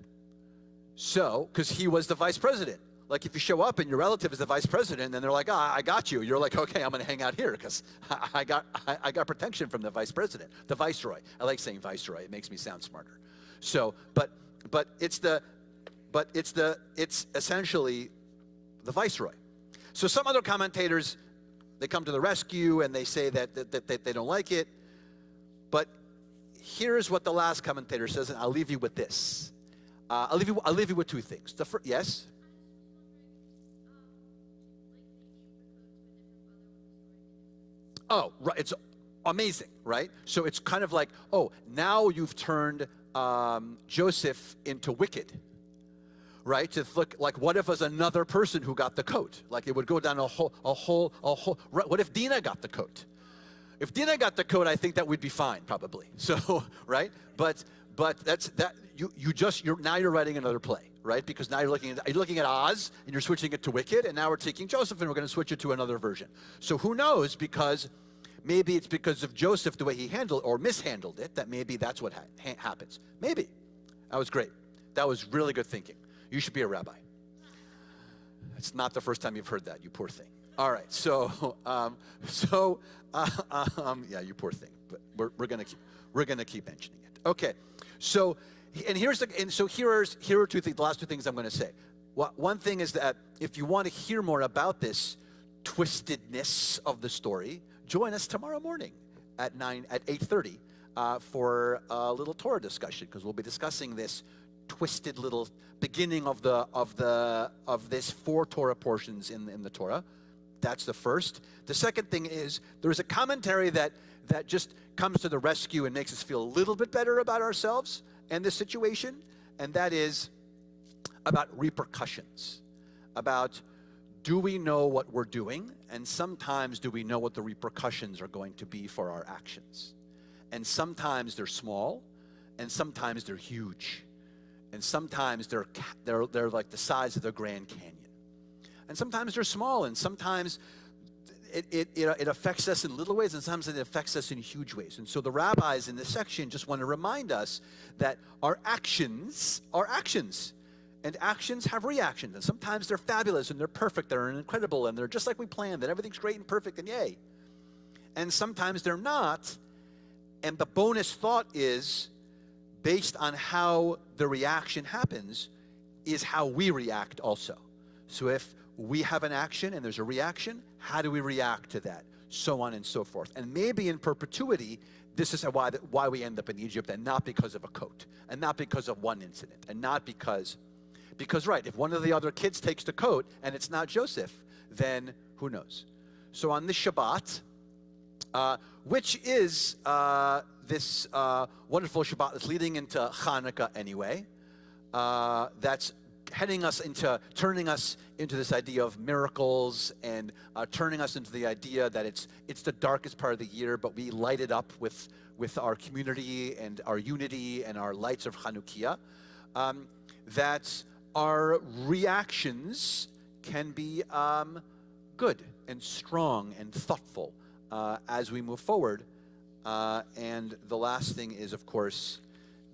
So, because he was the vice president. Like, if you show up and your relative is the vice president, and they're like, I got you. You're like, okay, I'm going to hang out here because I got protection from the vice president, the viceroy. I like saying viceroy. It makes me sound smarter. So, but it's essentially the viceroy. So some other commentators, they come to the rescue and they say that they don't like it. But here's what the last commentator says, and I'll leave you with this. I'll leave you with two things. The first, yes. Oh, right. It's amazing, right? So it's kind of like, oh, now you've turned Joseph into wicked, right? To look like, what if it was another person who got the coat? Like, it would go down a whole. What if Dina got the coat? If Dina got the coat, I think that would be fine, probably. So, right? But that's that. Now you're writing another play, right? Because now you're looking at Oz and you're switching it to Wicked, and now we're taking Joseph and we're going to switch it to another version. So who knows? Because maybe it's because of Joseph, the way he handled or mishandled it, that maybe that's what happens. Maybe. That was great. That was really good thinking. You should be a rabbi. It's not the first time you've heard that, you poor thing. All right, yeah, you poor thing. But we're gonna keep mentioning it. Okay, so here are two things. The last two things I'm going to say. One thing is that if you want to hear more about this twistedness of the story, join us tomorrow morning at 8:30 for a little Torah discussion, because we'll be discussing this twisted little beginning of this 4 Torah portions in the Torah. That's the first. The second thing is there's a commentary that just comes to the rescue and makes us feel a little bit better about ourselves and this situation, and that is about repercussions. About, do we know what we're doing? And sometimes, do we know what the repercussions are going to be for our actions? And sometimes they're small, and sometimes they're huge. And sometimes they're like the size of the Grand Canyon. And sometimes they're small, and sometimes it affects us in little ways, and sometimes it affects us in huge ways. And so the rabbis in this section just want to remind us that our actions are actions, and actions have reactions. And sometimes they're fabulous, and they're perfect, they're incredible, and they're just like we planned, and everything's great and perfect, and yay. And sometimes they're not, and the bonus thought is, based on how the reaction happens, is how we react also. So if we have an action and there's a reaction, how do we react to that? So on and so forth. And maybe in perpetuity, this is why we end up in Egypt, and not because of a coat, and not because of one incident, and not because right, if one of the other kids takes the coat and it's not Joseph, then who knows? So on this Shabbat, which is this wonderful Shabbat that's leading into Hanukkah anyway, that's turning us into this idea of miracles, and turning us into the idea that it's the darkest part of the year, but we light it up with our community and our unity and our lights of Chanukiah. That our reactions can be good and strong and thoughtful as we move forward. And the last thing is, of course,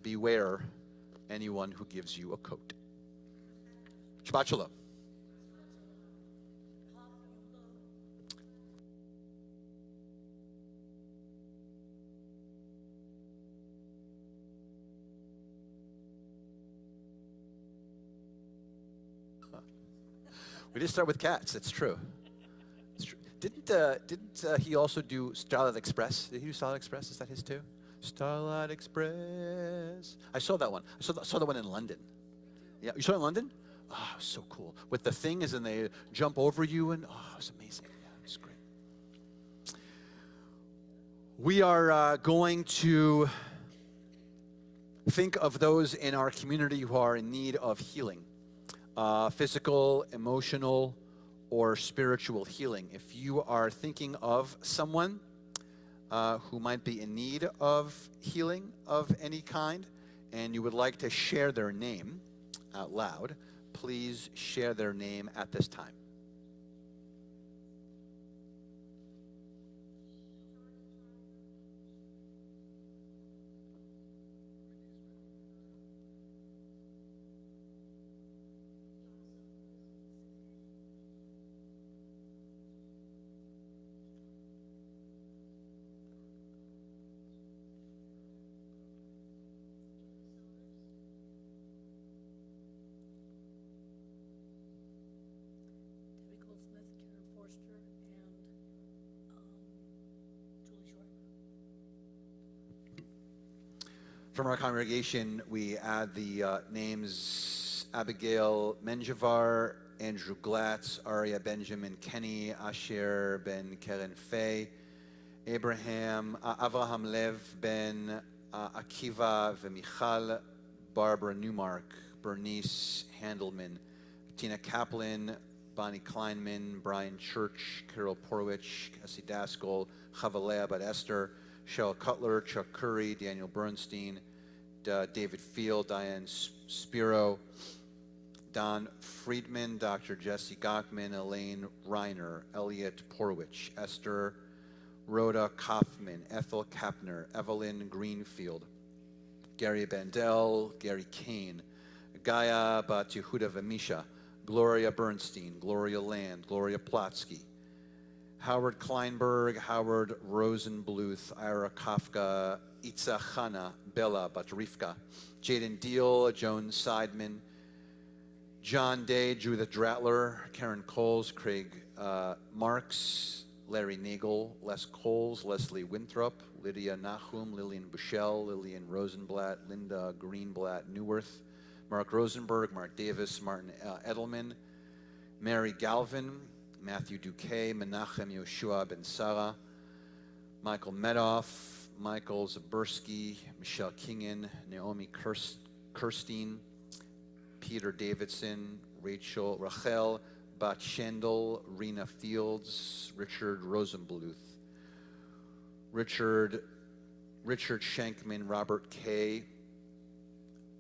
beware anyone who gives you a coat. Shabbat Shalom. We did start with cats. That's true. It's true. Didn't he also do Starlight Express? Did he do Starlight Express? Is that his too? Starlight Express. I saw that one. I saw the one in London. Yeah, you saw it in London? Oh, so cool. With the things, and they jump over you, and oh, it's amazing. Yeah, it's great. We are going to think of those in our community who are in need of healing, physical, emotional, or spiritual healing. If you are thinking of someone who might be in need of healing of any kind, and you would like to share their name out loud, please share their name at this time. From our congregation, we add the names Abigail Menjivar, Andrew Glatz, Aria Benjamin Kenny, Asher Ben Keren Fay, Avraham Lev Ben Akiva Vemichal, Barbara Newmark, Bernice Handelman, Tina Kaplan, Bonnie Kleinman, Brian Church, Carol Porwich, Cassie Daskell, Chavalea Bat Esther, Cheryl Cutler, Chuck Curry, Daniel Bernstein, David Field, Diane Spiro, Don Friedman, Dr. Jesse Gockman, Elaine Reiner, Elliot Porwich, Esther Rhoda Kaufman, Ethel Kapner, Evelyn Greenfield, Gary Bandel, Gary Kane, Gaia Bat Yehuda Vamisha, Gloria Bernstein, Gloria Land, Gloria Plotsky, Howard Kleinberg, Howard Rosenbluth, Ira Kafka, Itza Chana, Bella Batrifka, Jaden Deal, Joan Seidman, John Day, Judith Dratler, Karen Coles, Craig Marks, Larry Nagel, Les Coles, Leslie Winthrop, Lydia Nahum, Lillian Bushell, Lillian Rosenblatt, Linda Greenblatt Newworth, Mark Rosenberg, Mark Davis, Martin Edelman, Mary Galvin, Matthew Duque, Menachem Yoshua Ben Sarah, Michael Medoff, Michael Zabursky, Michelle Kingen, Naomi Kirstein, Peter Davidson, Rachel Bat Shendel, Rena Fields, Richard Rosenbluth, Richard Shankman, Robert K.,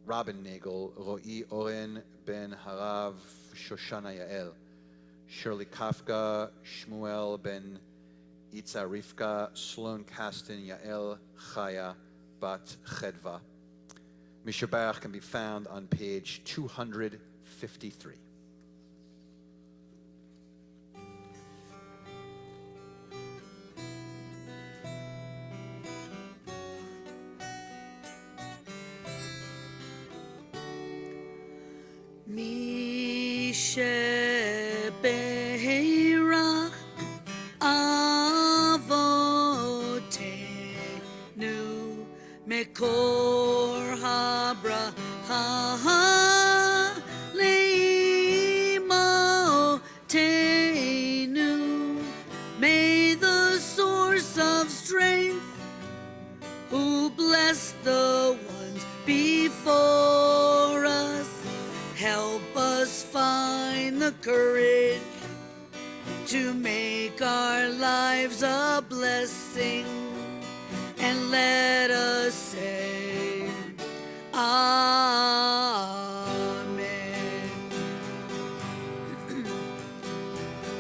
Robin Nagel, Ro'i Oren Ben Harav, Shoshana Yael, Shirley Kafka, Shmuel Ben Itza Rivka, Sloan Kasten, Yael Chaya Bat Chedva. Mishabach can be found on page 253. Mishebeirach avotenu mekor habraha leimotenu. May the source of strength, who bless the ones before us, help us find the courage to make our lives a blessing, and let us say Amen.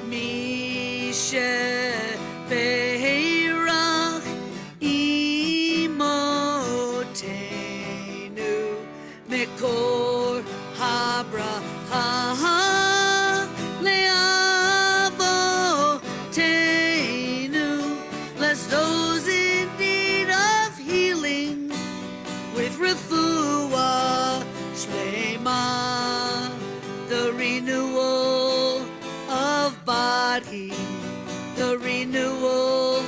Mishebeirach imotenu mekor habraha leavotenu. Bless those in need of healing with refuah shlema, the renewal of body, the renewal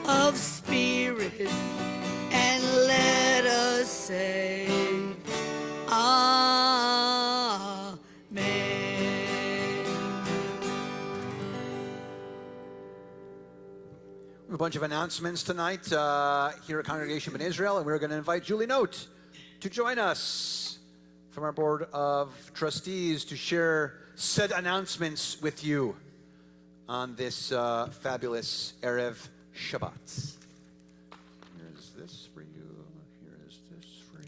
of spirit, and let us say Amen. A bunch of announcements tonight here at Congregation in Israel, and we're going to invite Julie Note to join us from our Board of Trustees to share said announcements with you on this fabulous Erev Shabbat. Here's this for you. Here's this for you.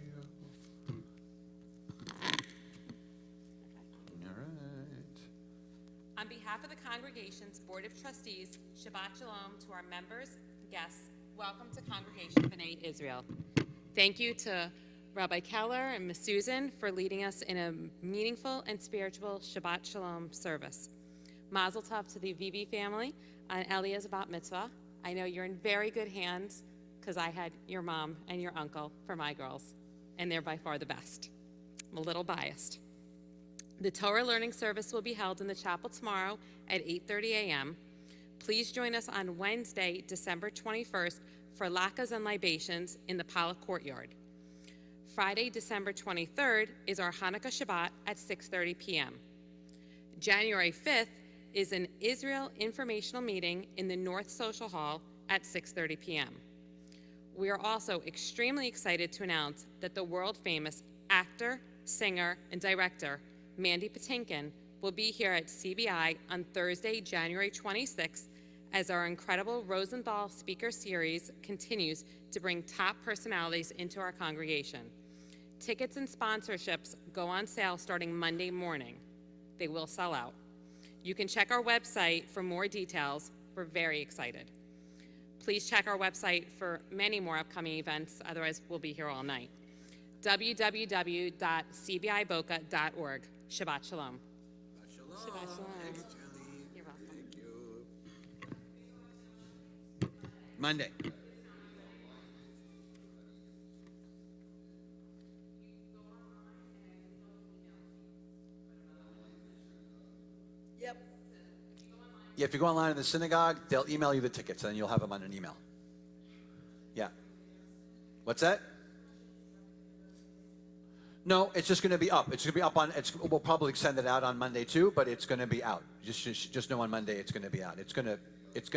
All right. On behalf of the congregation's Board of Trustees, Shabbat Shalom to our members, guests. Welcome to Congregation B'nai Israel. Thank you to Rabbi Keller and Ms. Susan for leading us in a meaningful and spiritual Shabbat Shalom service. Mazel tov to the Vivi family on Elia's bat mitzvah. I know you're in very good hands because I had your mom and your uncle for my girls, and they're by far the best. I'm a little biased. The Torah learning service will be held in the chapel tomorrow at 8:30 a.m. Please join us on Wednesday, December 21st for latkes and libations in the Pollock courtyard. Friday, December 23rd is our Hanukkah Shabbat at 6:30 p.m. January 5th is an Israel informational meeting in the North Social Hall at 6:30 p.m. We are also extremely excited to announce that the world-famous actor, singer, and director Mandy Patinkin will be here at CBI on Thursday, January 26th, as our incredible Rosenthal Speaker Series continues to bring top personalities into our congregation. Tickets and sponsorships go on sale starting Monday morning. They will sell out. You can check our website for more details. We're very excited. Please check our website for many more upcoming events, otherwise we'll be here all night. www.cbiboca.org. Shabbat Shalom. Shabbat Shalom. Thanks, Julie. You're welcome. Thank you. Monday. Yep. Yeah, if you go online in the synagogue, they'll email you the tickets, and then you'll have them on an email. Yeah. What's that? No, it's just going to be up. It's going to be up on. We'll probably send it out on Monday too, but it's going to be out. Just know on Monday it's going to be out. It's going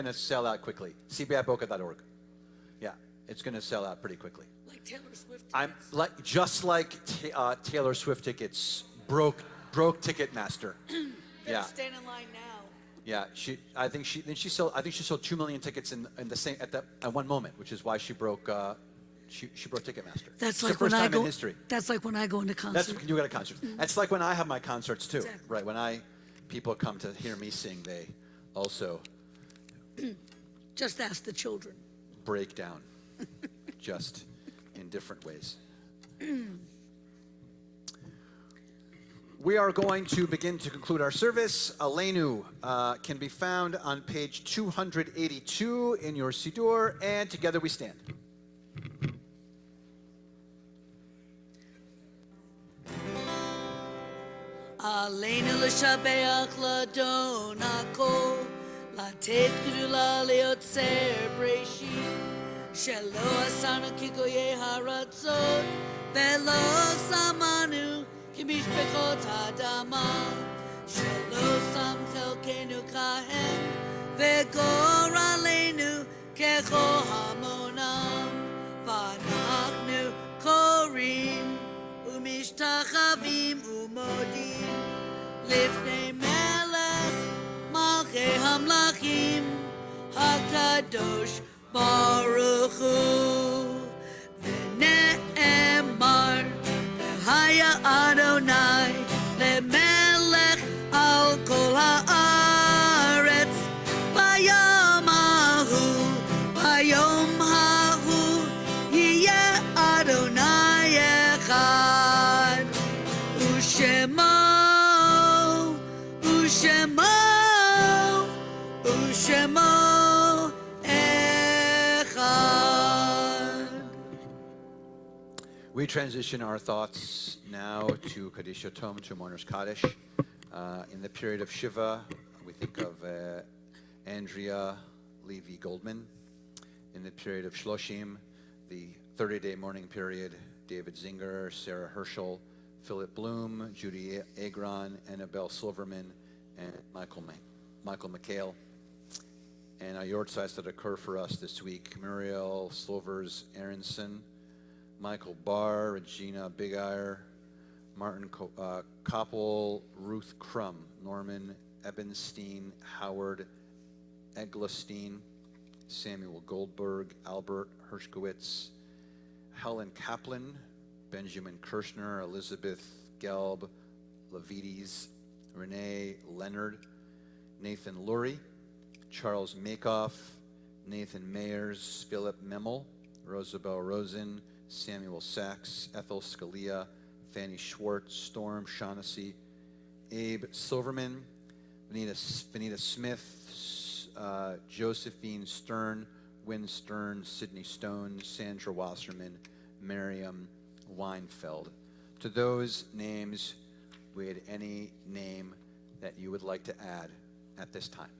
to sell out quickly. CBIBoca.org. Yeah, it's going to sell out pretty quickly. Like Taylor Swift. Just like Taylor Swift tickets broke Ticketmaster. Yeah. Stand in line now. Yeah, I think she sold 2 million tickets at one moment, which is why she broke. She broke Ticketmaster. That's it's like the first when I time go. in history. That's like when I go into concert. That's when you go to concerts. That's like when I have my concerts too, Exactly. right? When people come to hear me sing, they also Just ask the children. break down, just in different ways. We are going to begin to conclude our service. Aleinu can be found on page 282 in your Siddur, and together we stand. Aleinu l'shabeach l'adon hakol, לתת גדולה ליוצר בראשית, שלא עשנו כגויי הרצות, ולא שמנו כמשפחות האדמה, שלא שם חלקנו כהם, וגורלנו ככל המונם, ואנחנו קוראים ומשתחווים ומודים לפני מלך מלכי המלכים הקדוש ברוך הוא. ונאמר והיה אדוני למלך על כל הארץ ביום ההוא יהיה אדוני אחד ושמו אחד. We transition our thoughts now to Kaddish Yatom, to Mourner's Kaddish. In the period of Shiva, we think of Andrea Levy Goldman. In the period of Shloshim, the 30-day mourning period, David Zinger, Sarah Herschel, Philip Bloom, Judy Agron, Annabelle Silverman, and Michael McHale. And our yortzites that occur for us this week: Muriel Slovers Aronson, Michael Barr, Regina Bigire, Martin Koppel, Ruth Crum, Norman Ebenstein, Howard Egglestein, Samuel Goldberg, Albert Hershkowitz, Helen Kaplan, Benjamin Kirshner, Elizabeth Gelb, Levites, Renee Leonard, Nathan Lurie, Charles Makoff, Nathan Mayers, Philip Memel, Rosabelle Rosen, Samuel Sachs, Ethel Scalia, Fanny Schwartz, Storm Shaughnessy, Abe Silverman, Vanita Smith, Josephine Stern, Wynn Stern, Sydney Stone, Sandra Wasserman, Miriam Weinfeld. To those names, we had any name that you would like to add at this time.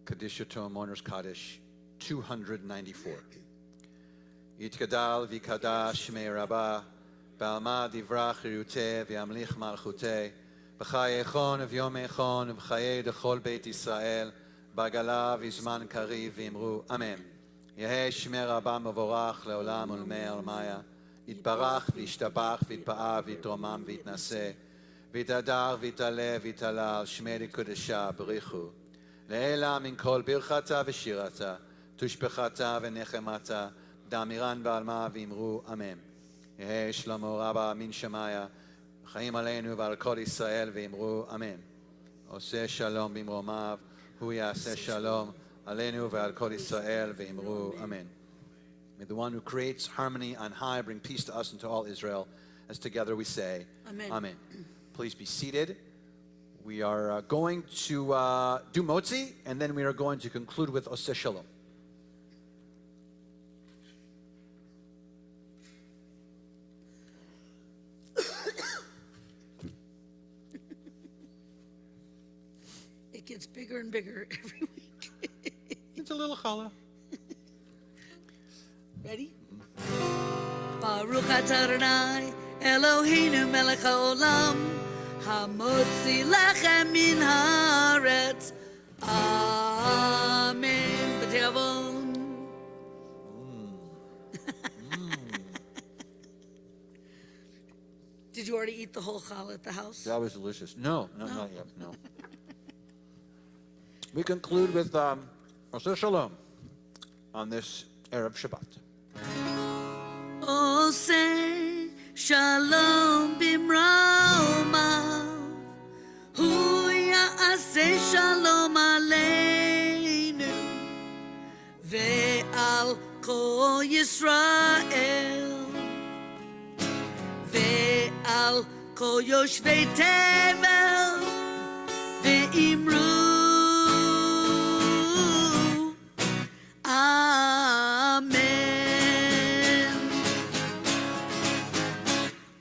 Kaddish Yatom Mourners Kaddish 294. Yitkadal v'kadash shmei Rabbah, ba'alma divrach chiruteh v'yamlich malchuteh, b'chaye echon v'yom echon v'chaye dechol beit Yisrael, b'gala v'zman kariv v'imru Amen. Yehei shmei Rabbah mevorach le'olam ulmei almaya, yitbarach v'yishtabach v'yitpa'ah v'yitromam v'yitnaseh, v'yitadar v'yitaleh v'yitalal shmei kodesha b'richu. לעילה מן כל ברכתה ושירתה, תושבחתה ונחמתה, דאמירן בעלמה ואמרו אמן. יהי שלמה רבה מן שמיה, חיים עלינו ועל כל ישראל ואמרו אמן. עושה שלום במרומיו, הוא יעשה שלום עלינו ועל כל ישראל ואמרו אמן. May the one who creates harmony on high bring peace to us and to all Israel, as together we say, Amen. Amen. Please be seated. We are going to do Motzi, and then we are going to conclude with Oseh Shalom. It gets bigger and bigger every week. It's a little challah. Ready? Baruch atah Adonai Eloheinu melech haolam hamotzi lechem min haaretz. Amen. B'teavon. Did you already eat the whole challah at the house? That was delicious. No, not yet. No. We conclude with Oseh Shalom on this Erev Shabbat. Oseh Shalom bimromav, hu ya'aseh shalom aleinu ve'al kol Yisrael ve'al kol yoshvei tevel ve'imru Amen.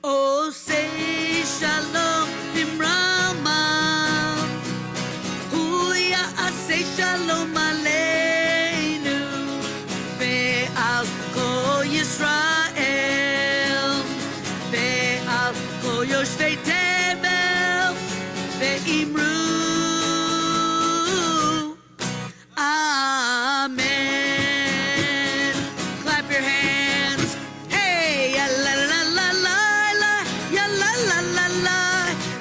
Oseh shalom bimromav, hu ya'aseh shalom aleinu ve'al kol Yisrael ve'al kol yoshvei tevel ve'imru Amen. Clap your hands. Hey, ya la la la la la, ya la la la la,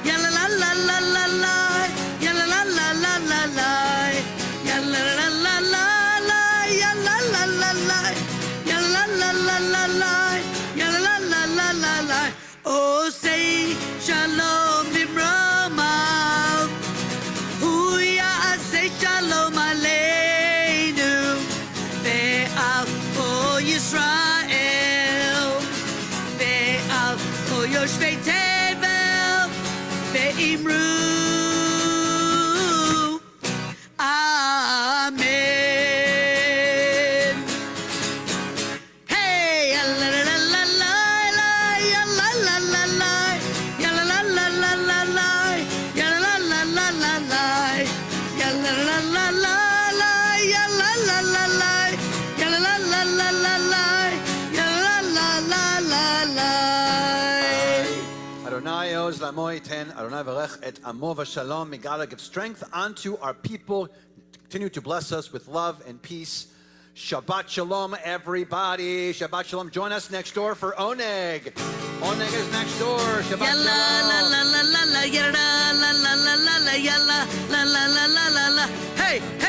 ya la la la la la la, ya la la la la la la, ya la la la la la, ya la la la la, ya la la la la la, ya la la la la la. Oseh shalom bimromav, hu ya'aseh shalom aleinu ve'al kol Yisrael ve'al kol yoshvei tevel ve'imru Amen. Hey, ya la la la la la la, ya la la la la, ya la la la la la la, ya la la la la la la, ya la la la la la, ya la la la la, ya la la la la la la, ya la la la la la. Adonai Oz lamo iten Adonai v'rech et amo v'shalom. May God give strength unto our people. Continue to bless us with love and peace. Shabbat Shalom, everybody. Shabbat Shalom. Join us next door for Oneg. Oneg is next door. Shabbat Ya la la Shalom. la la